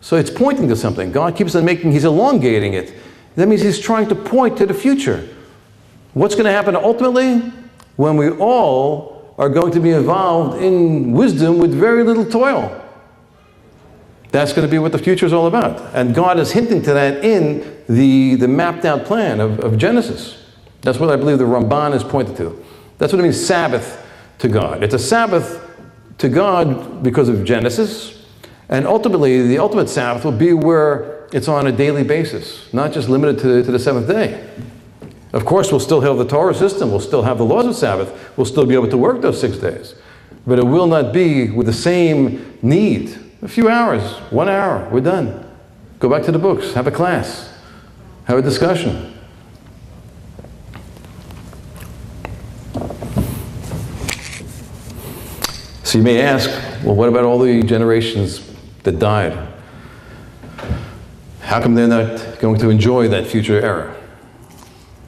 So it's pointing to something. God keeps on he's elongating it. That means he's trying to point to the future. What's going to happen ultimately? When we all are going to be involved in wisdom with very little toil. That's going to be what the future is all about. And God is hinting to that in the mapped out plan of Genesis. That's what I believe the Ramban is pointed to. That's what it means, Sabbath to God. It's a Sabbath to God because of Genesis. And ultimately, the ultimate Sabbath will be where it's on a daily basis, not just limited to the seventh day. Of course, we'll still have the Torah system. We'll still have the laws of Sabbath. We'll still be able to work those 6 days. But it will not be with the same need. A few hours, 1 hour, we're done. Go back to the books, have a class, have a discussion. So you may ask, well, what about all the generations that died? How come they're not going to enjoy that future era?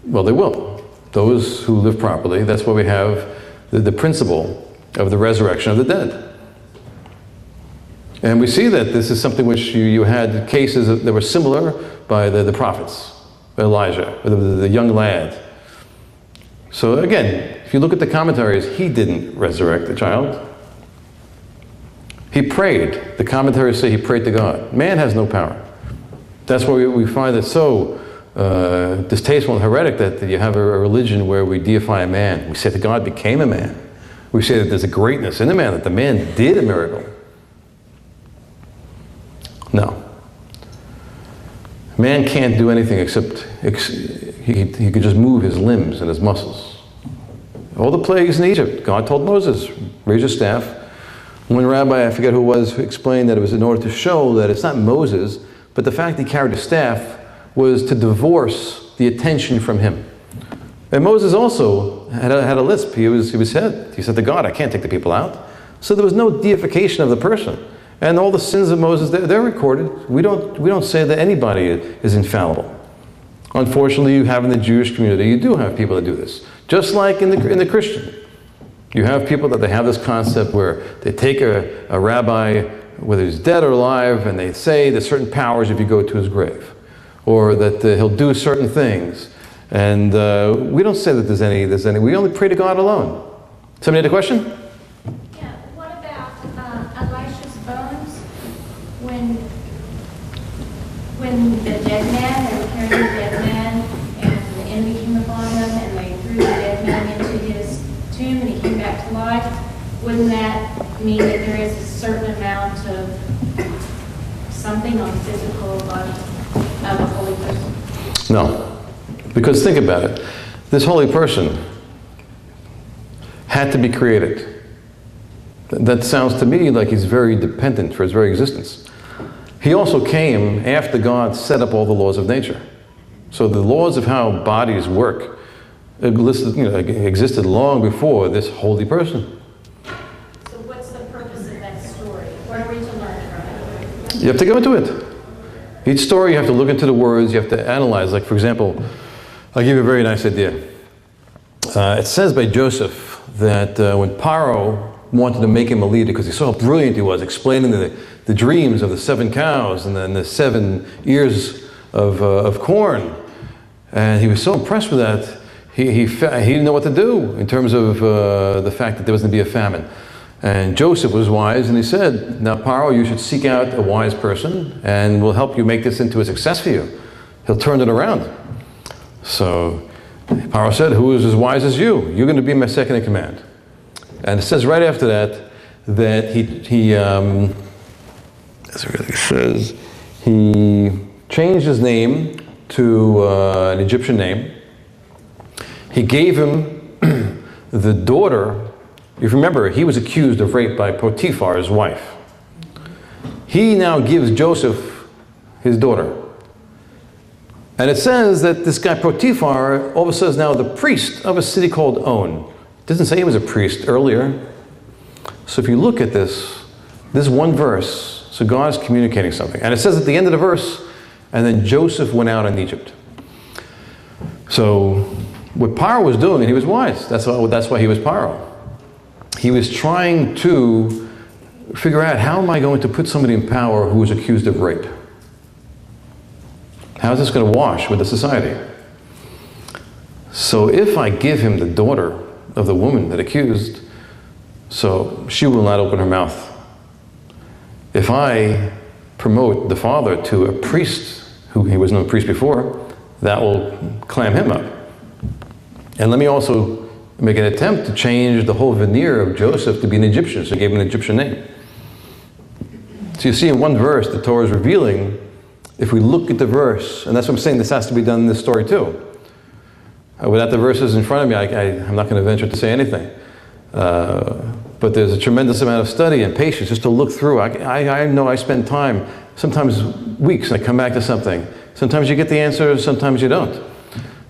Well, they will. Those who live properly, that's why we have the principle of the resurrection of the dead. And we see that this is something which you had cases that were similar by the prophets, Elijah, the young lad. So again, if you look at the commentaries, he didn't resurrect the child. He prayed. The commentaries say he prayed to God. Man has no power. That's why we find it so distasteful and heretic that you have a religion where we deify a man. We say that God became a man. We say that there's a greatness in the man, that the man did a miracle. No. Man can't do anything except he could just move his limbs and his muscles. All the plagues in Egypt, God told Moses, raise your staff. One rabbi, I forget who it was, explained that it was in order to show that it's not Moses, but the fact he carried a staff was to divorce the attention from him. And Moses also had a lisp. He said to God, I can't take the people out. So there was no deification of the person. And all the sins of Moses, they're recorded. We don't say that anybody is infallible. Unfortunately, you have in the Jewish community, you do have people that do this. Just like in the Christian. You have people that they have this concept where they take a rabbi, whether he's dead or alive, and they say there's certain powers if you go to his grave. Or that he'll do certain things. And we don't say that there's any, we only pray to God alone. Somebody had a question? Yeah, what about Elisha's bones? When the dead man, they were carrying the dead man, and the enemy came upon him, and they threw the dead man into his tomb, and he came back to life, wouldn't that mean that there is a certain amount of something on the physical body of a holy person? No. Because think about it. This holy person had to be created. That sounds to me like he's very dependent for his very existence. He also came after God set up all the laws of nature. So the laws of how bodies work existed long before this holy person. So what's the purpose of that story? What are we to learn from it? You have to go into it. Each story you have to look into the words, you have to analyze. Like, for example, I'll give you a very nice idea. It says by Joseph that when Paro wanted to make him a leader because he saw how brilliant he was, explaining the dreams of the 7 cows and then the 7 ears of corn. And he was so impressed with that, he didn't know what to do in terms of the fact that there was going to be a famine. And Joseph was wise, and he said, now Paro, you should seek out a wise person, and we'll help you make this into a success for you. He'll turn it around. So Paro said, who is as wise as you? You're going to be my second in command. And it says right after that he changed his name to an Egyptian name. He gave him the daughter. If you remember, he was accused of rape by Potiphar, his wife. He now gives Joseph his daughter. And it says that this guy Potiphar all of a sudden is now the priest of a city called On. It doesn't say he was a priest earlier. So if you look at this one verse, so God is communicating something. And it says at the end of the verse, and then Joseph went out in Egypt. So what Paro was doing, and he was wise, that's why he was Paro. He was trying to figure out, how am I going to put somebody in power who is accused of rape? How is this going to wash with the society? So if I give him the daughter of the woman that accused, so she will not open her mouth. If I promote the father to a priest, who he was no priest before, that will clam him up. And let me also make an attempt to change the whole veneer of Joseph to be an Egyptian, so he gave him an Egyptian name. So you see in one verse, the Torah is revealing, if we look at the verse, and that's what I'm saying, this has to be done in this story too. Without the verses in front of me, I'm not going to venture to say anything. But there's a tremendous amount of study and patience just to look through. I know I spend time, sometimes weeks, and I come back to something. Sometimes you get the answer, sometimes you don't.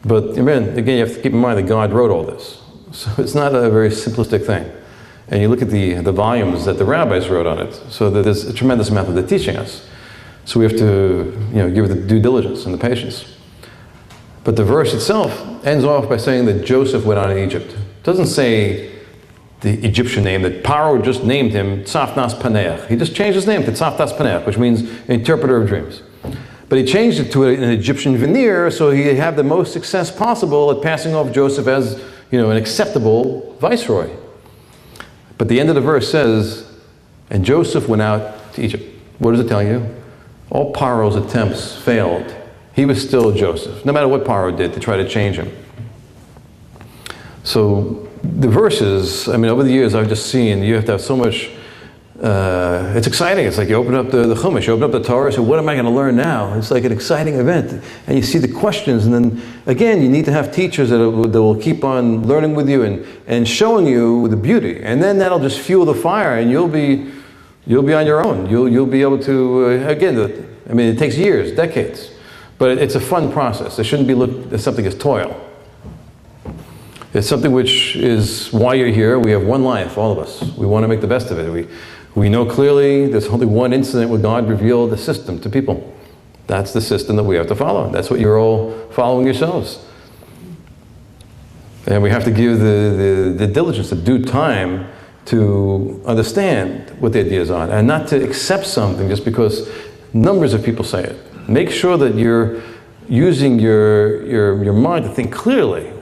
But again, you have to keep in mind that God wrote all this. So it's not a very simplistic thing. And you look at the volumes that the rabbis wrote on it, so that there's a tremendous amount that they're teaching us. So we have to give the due diligence and the patience. But the verse itself ends off by saying that Joseph went out in Egypt. It doesn't say the Egyptian name, that Paro just named him Tzafnas Paneach. He just changed his name to Tzafnas Paneach, which means interpreter of dreams. But he changed it to an Egyptian veneer so he'd have the most success possible at passing off Joseph as an acceptable viceroy. But the end of the verse says, and Joseph went out to Egypt. What is it telling you? All Paro's attempts failed. He was still Joseph, no matter what Paro did to try to change him. So the verses, over the years I've just seen, you have to have so much, it's exciting. It's like you open up the Chumash, you open up the Torah, so what am I going to learn now? It's like an exciting event. And you see the questions, and then again, you need to have teachers that will keep on learning with you and showing you the beauty. And then that'll just fuel the fire, and you'll be on your own. You'll be able to, it takes years, decades. But it's a fun process. It shouldn't be looked at something as toil. It's something which is why you're here. We have one life, all of us. We want to make the best of it. We know clearly there's only one incident where God revealed the system to people. That's the system that we have to follow. That's what you're all following yourselves. And we have to give the diligence, the due time to understand what the ideas are and not to accept something just because numbers of people say it. Make sure that you're using your mind to think clearly.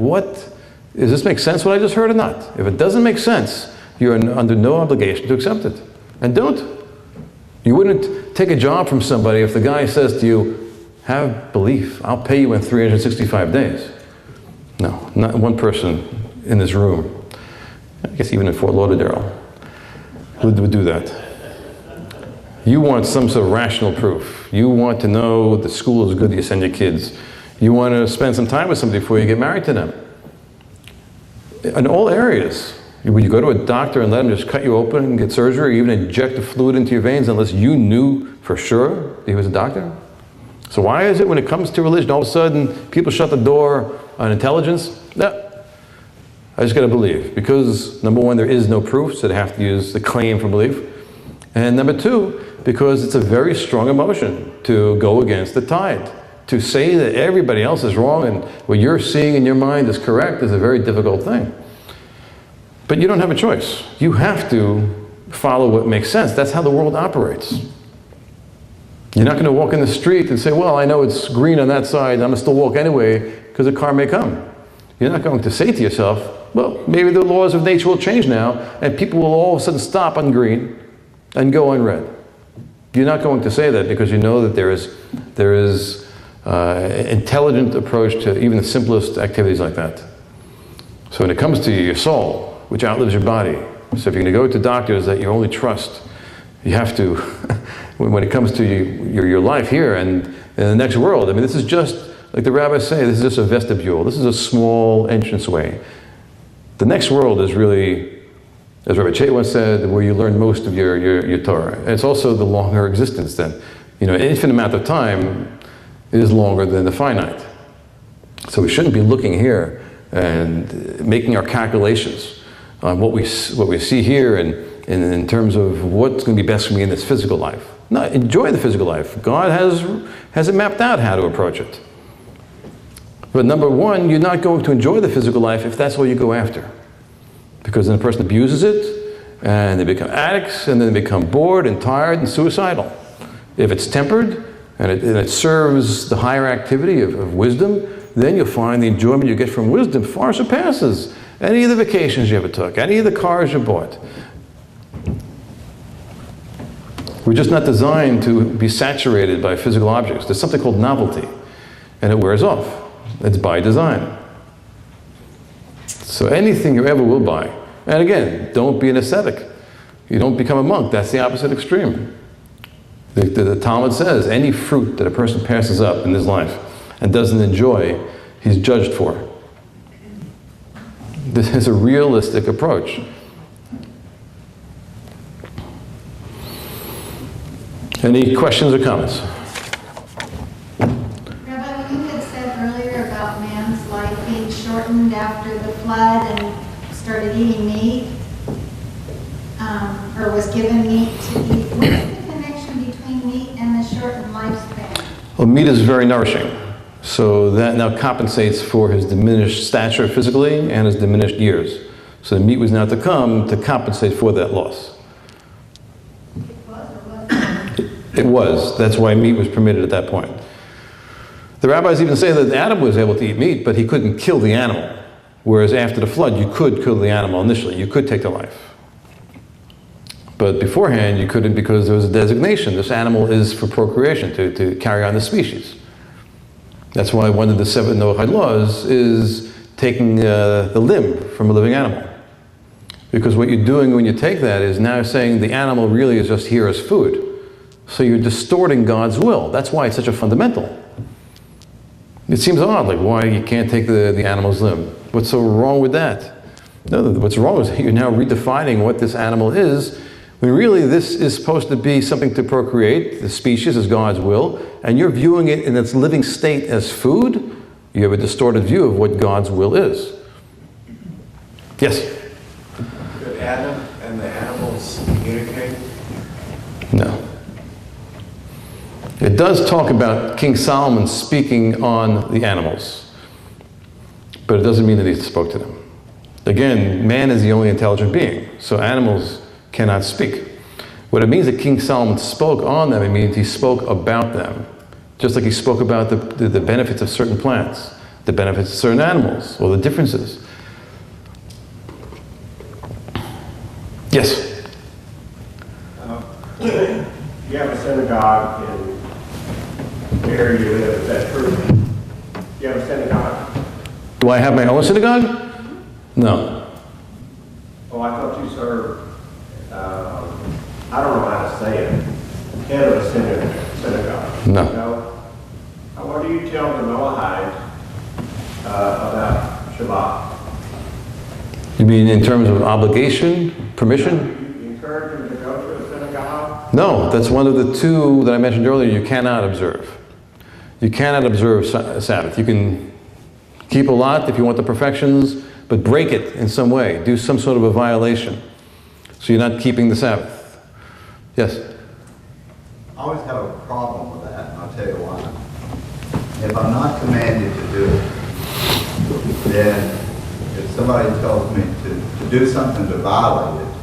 Does this make sense what I just heard or not? If it doesn't make sense, you're under no obligation to accept it. And don't. You wouldn't take a job from somebody if the guy says to you, have belief, I'll pay you in 365 days. No, not one person in this room, I guess even in Fort Lauderdale, would do that. You want some sort of rational proof. You want to know the school is good that you send your kids. You want to spend some time with somebody before you get married to them. In all areas. Would you go to a doctor and let him just cut you open and get surgery or even inject the fluid into your veins unless you knew for sure that he was a doctor? So why is it when it comes to religion, all of a sudden people shut the door on intelligence? No. I just got to believe. Because, number one, there is no proof, so they have to use the claim for belief. And number two, because it's a very strong emotion to go against the tide. To say that everybody else is wrong and what you're seeing in your mind is correct is a very difficult thing. But you don't have a choice. You have to follow what makes sense. That's how the world operates. You're not going to walk in the street and say, well, I know it's green on that side, I'm going to still walk anyway because a car may come. You're not going to say to yourself, well, maybe the laws of nature will change now and people will all of a sudden stop on green and go on red. You're not going to say that because you know that there is intelligent approach to even the simplest activities like that. So when it comes to your soul, which outlives your body, so if you're going to go to doctors that you only trust, you have to, when it comes to your life here and in the next world, I mean, this is just, like the rabbis say, this is just a vestibule. This is a small entranceway. The next world is really, as Rabbi Chaim once said, where you learn most of your Torah. And it's also the longer existence then. You know, an infinite amount of time is longer than the finite. So we shouldn't be looking here and making our calculations on what we see here and in terms of what's going to be best for me in this physical life. No, enjoy the physical life. God has it mapped out how to approach it. But number one, you're not going to enjoy the physical life if that's all you go after. Because then a person abuses it, and they become addicts, and then they become bored and tired and suicidal. If it's tempered, and it serves the higher activity of wisdom, then you'll find the enjoyment you get from wisdom far surpasses any of the vacations you ever took, any of the cars you bought. We're just not designed to be saturated by physical objects. There's something called novelty, and it wears off. It's by design. So anything you ever will buy, and again, don't be an ascetic. You don't become a monk. That's the opposite extreme. The Talmud says any fruit that a person passes up in his life and doesn't enjoy, he's judged for. This is a realistic approach. Any questions or comments? Rabbi, when you had said earlier about man's life being shortened after the flood and started eating meat, or was given meat to eat, what's the connection between meat and the shortened lifespan? Well, meat is very nourishing. So that now compensates for his diminished stature physically and his diminished years. So the meat was now to come to compensate for that loss. It was. That's why meat was permitted at that point. The rabbis even say that Adam was able to eat meat, but he couldn't kill the animal. Whereas after the flood, you could kill the animal initially. You could take the life. But beforehand, you couldn't because there was a designation. This animal is for procreation, to carry on the species. That's why one of the 7 Noahide laws is taking the limb from a living animal. Because what you're doing when you take that is now saying the animal really is just here as food. So you're distorting God's will. That's why it's such a fundamental. It seems odd, like why you can't take the animal's limb. What's so wrong with that? No, what's wrong is you're now redefining what this animal is, when really this is supposed to be something to procreate, the species is God's will, and you're viewing it in its living state as food. You have a distorted view of what God's will is. Yes? Could Adam and the animals communicate? No. It does talk about King Solomon speaking on the animals, but it doesn't mean that he spoke to them. Again, man is the only intelligent being, so animals cannot speak. What it means that King Solomon spoke on them, it means he spoke about them. Just like he spoke about the benefits of certain plants, the benefits of certain animals, or the differences. Yes? You have a synagogue in where you live, is that true? You have a synagogue? Do I have my own synagogue? No. Oh, I thought you served, I don't know how to say it, head of a synagogue. No. No? What do you tell the Noahides about Shabbat? You mean in terms of obligation, permission? You encourage them to go to a synagogue? No, that's one of the 2 that I mentioned earlier you cannot observe. You cannot observe Sabbath. You can keep a lot if you want the perfections, but break it in some way. Do some sort of a violation. So you're not keeping the Sabbath. Yes? I always have a problem with that, and I'll tell you why. If I'm not commanded to do it, then if somebody tells me to do something to violate it,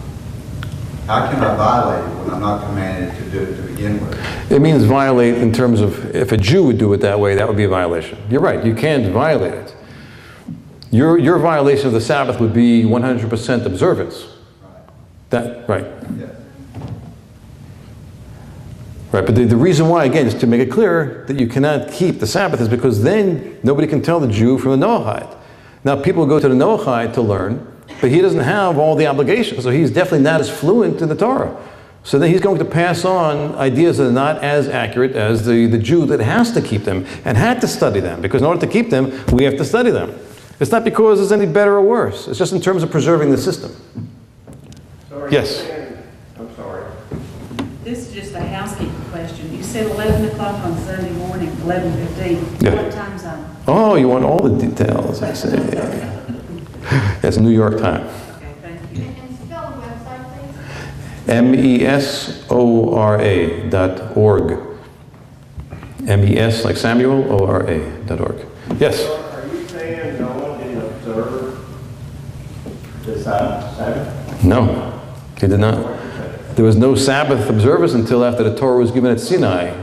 how can I violate it when I'm not commanded to do it to begin with? It means violate in terms of, if a Jew would do it that way, that would be a violation. You're right, you can't violate it. Your violation of the Sabbath would be 100% observance. Right. Yes. Right, but the reason why, again, is to make it clear that you cannot keep the Sabbath is because then nobody can tell the Jew from the Noahide. Now, people go to the Noahide to learn, but he doesn't have all the obligations, so he's definitely not as fluent in the Torah. So then he's going to pass on ideas that are not as accurate as the Jew that has to keep them and had to study them, because in order to keep them, we have to study them. It's not because it's any better or worse. It's just in terms of preserving the system. So are you Yes. saying- I'm sorry. This is just a housekeeping question. You said 11 o'clock on Sunday morning, 11:15. Yeah. What time zone? Oh, you want all the details, I see. That's New York time. Okay, thank you. And spell the website, MESORA.org. MES like Samuel, ORA.org. Yes? So are you saying no one didn't observe the Sabbath? No, he did not. There was no Sabbath observance until after the Torah was given at Sinai. Okay.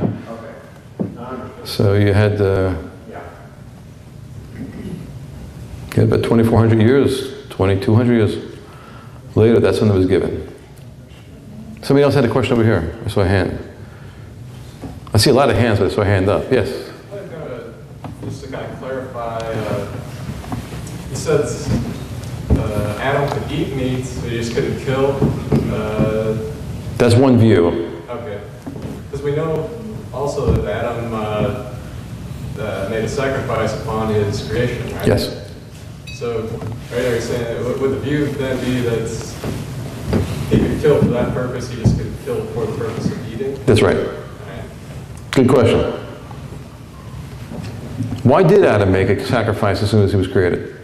I understand. So you had Yeah. about 2,400 years, 2,200 years later, that's when it was given. Somebody else had a question over here. I saw a hand. I see a lot of hands, but I saw a hand up. Yes? Just to kind of clarify, it says Adam could eat meat, so he just couldn't kill. That's one view. Okay. Because we know also that Adam made a sacrifice upon his creation, right? Yes. So, right, are you saying, would the view then be that he could kill for that purpose, he just couldn't kill for the purpose of eating? That's right. Right. Good question. Why did Adam make a sacrifice as soon as he was created?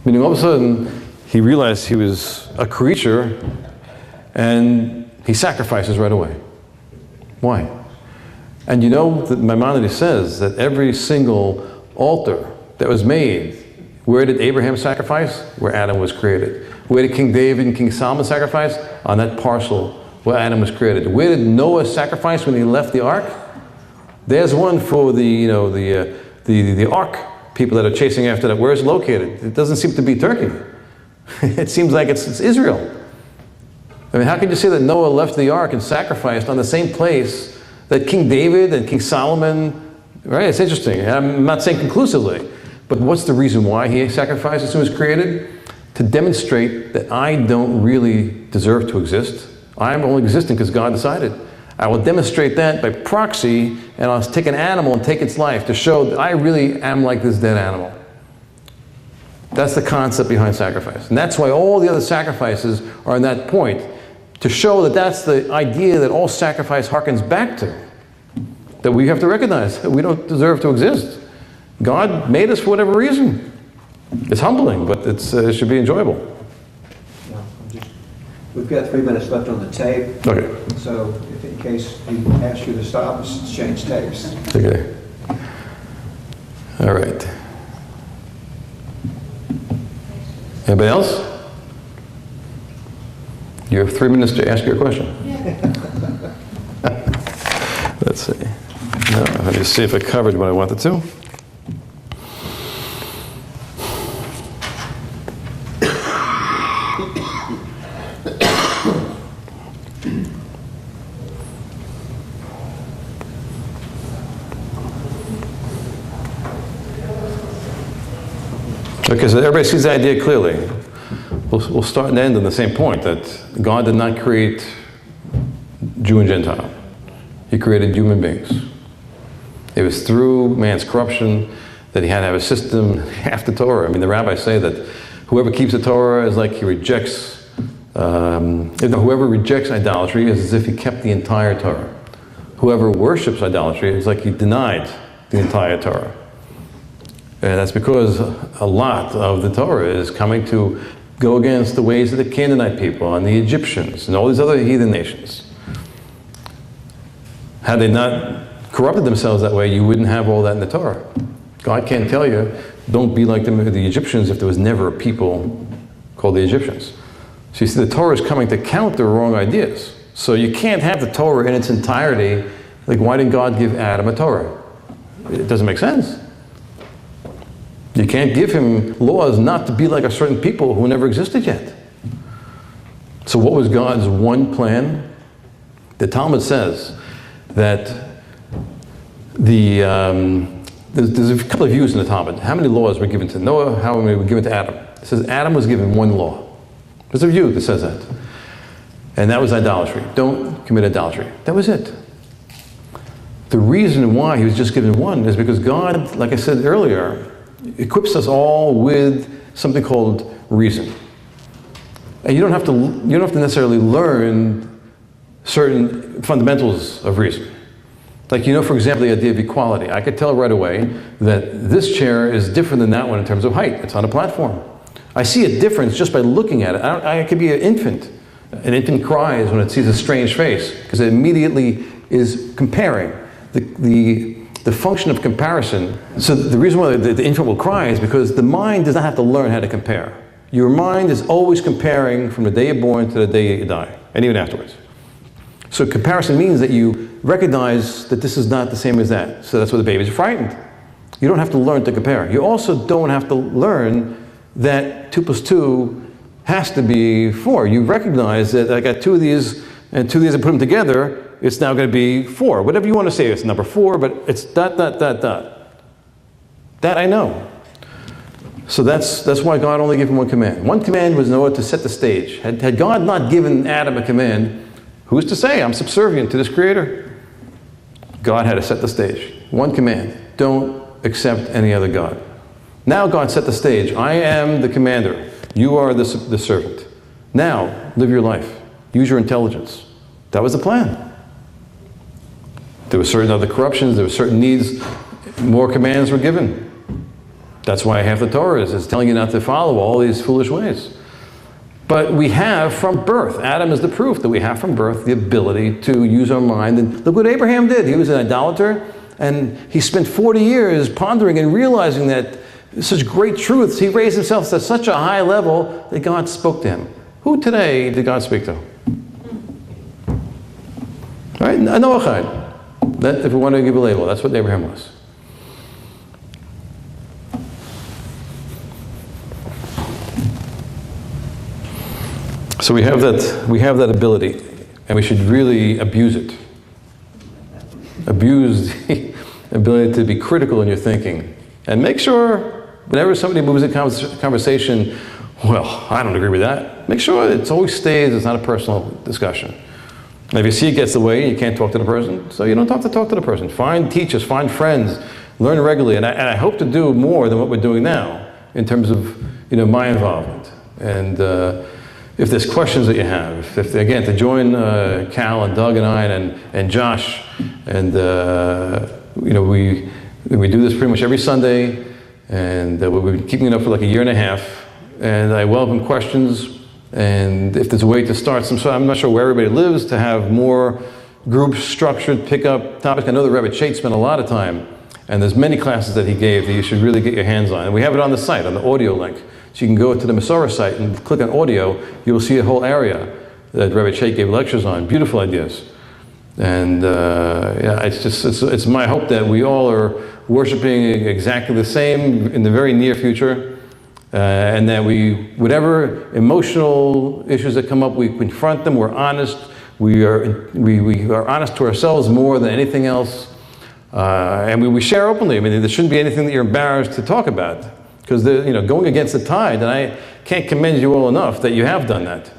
Meaning all of a sudden, he realized he was a creature and he sacrifices right away. Why? And you know that Maimonides says that every single altar that was made, where did Abraham sacrifice? Where Adam was created. Where did King David and King Solomon sacrifice? On that parcel where Adam was created. Where did Noah sacrifice when he left the ark? There's one for the ark people that are chasing after that. Where is it located? It doesn't seem to be Turkey. It seems like it's Israel. I mean, how can you say that Noah left the ark and sacrificed on the same place that King David and King Solomon, right? It's interesting. I'm not saying conclusively, but what's the reason why he sacrificed as soon as created? To demonstrate that I don't really deserve to exist. I'm only existing because God decided. I will demonstrate that by proxy, and I'll take an animal and take its life to show that I really am like this dead animal. That's the concept behind sacrifice. And that's why all the other sacrifices are in that point, to show that that's the idea that all sacrifice harkens back to. That we have to recognize that we don't deserve to exist. God made us for whatever reason. It's humbling, but it should be enjoyable. We've got 3 minutes left on the tape. Okay. So if in case he asks you to stop, let's change tapes. Okay. All right. Anybody else? You have 3 minutes to ask your question. Let's see. No, let me see if I covered what I wanted to. Okay, so everybody sees the idea clearly. We'll start and end on the same point, that God did not create Jew and Gentile. He created human beings. It was through man's corruption that he had to have a system, half the Torah. I mean, the rabbis say that whoever keeps the Torah is like he rejects, whoever rejects idolatry is as if he kept the entire Torah. Whoever worships idolatry is like he denied the entire Torah. And that's because a lot of the Torah is coming to go against the ways of the Canaanite people and the Egyptians and all these other heathen nations. Had they not corrupted themselves that way, you wouldn't have all that in the Torah. God can't tell you, don't be like the Egyptians if there was never a people called the Egyptians. So you see, the Torah is coming to counter wrong ideas. So you can't have the Torah in its entirety. Like, why didn't God give Adam a Torah? It doesn't make sense. You can't give him laws not to be like a certain people who never existed yet. So what was God's one plan? The Talmud says that there's a couple of views in the Talmud. How many laws were given to Noah? How many were given to Adam? It says Adam was given one law. There's a view that says that. And that was idolatry. Don't commit idolatry. That was it. The reason why he was just given one is because God, like I said earlier, equips us all with something called reason. And you don't have to necessarily learn certain fundamentals of reason. Like, for example, the idea of equality. I could tell right away that this chair is different than that one in terms of height. It's on a platform. I see a difference just by looking at it. I could be an infant. An infant cries when it sees a strange face because it immediately is comparing. The function of comparison. So the reason why the infant will cry is because the mind does not have to learn how to compare. Your mind is always comparing from the day you're born to the day you die, and even afterwards. So comparison means that you recognize that this is not the same as that. So that's why the babies are frightened. You don't have to learn to compare. You also don't have to learn that 2 + 2 has to be 4. You recognize that I got 2 of these, and 2 of these, I put them together, it's now going to be 4. Whatever you want to say, it's number 4, but it's ... That I know. So that's why God only gave him one command. One command was Noah to set the stage. Had God not given Adam a command, who's to say I'm subservient to this Creator? God had to set the stage. One command: don't accept any other God. Now God set the stage. I am the commander. You are the servant. Now, live your life. Use your intelligence. That was the plan. There were certain other corruptions. There were certain needs. More commands were given. That's why half the Torah is telling you not to follow all these foolish ways. But we have from birth, Adam is the proof that we have from birth the ability to use our mind. And look what Abraham did. He was an idolater, and he spent 40 years pondering and realizing that such great truths. He raised himself to such a high level that God spoke to him. Who today did God speak to? Right? A Noahide. That, if we want to give a label, that's what Abraham was. So we have that ability, and we should really abuse it. Abuse the ability to be critical in your thinking, and make sure whenever somebody moves a conversation, well, I don't agree with that. Make sure it always stays. It's not a personal discussion. And if you see it gets away, you can't talk to the person, so you don't have to talk to the person. Find teachers, find friends, learn regularly, and I hope to do more than what we're doing now in terms of my involvement. And if there's questions that you have, again, to join Cal and Doug and I and Josh, and we do this pretty much every Sunday, and we've been keeping it up for like a year and a half, and I welcome questions, and if there's a way to start some sort, I'm not sure where everybody lives, to have more groups structured, pick up topics. I know that Rabbi Chait spent a lot of time, and there's many classes that he gave that you should really get your hands on, and we have it on the site, on the audio link. So you can go to the Masorah site and click on audio. You'll see a whole area that Rabbi Chait gave lectures on. Beautiful ideas. And it's my hope that we all are worshiping exactly the same in the very near future, and that whatever emotional issues that come up, we confront them. We're honest. We are honest to ourselves more than anything else, and we share openly. I mean, there shouldn't be anything that you're embarrassed to talk about. Because going against the tide, and I can't commend you all enough that you have done that.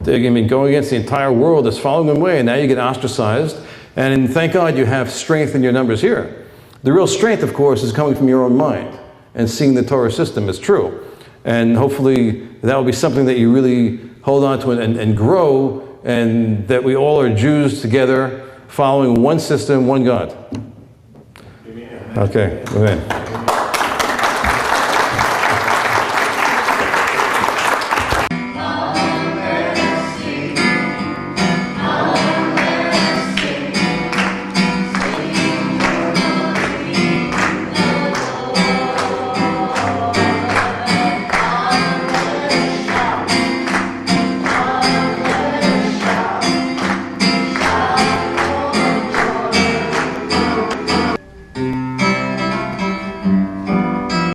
I mean, going against the entire world that's following them away, and now you get ostracized, and thank God you have strength in your numbers here. The real strength, of course, is coming from your own mind, and seeing the Torah system as true. And hopefully that will be something that you really hold on to and grow, and that we all are Jews together, following one system, one God. Amen. Okay, go ahead.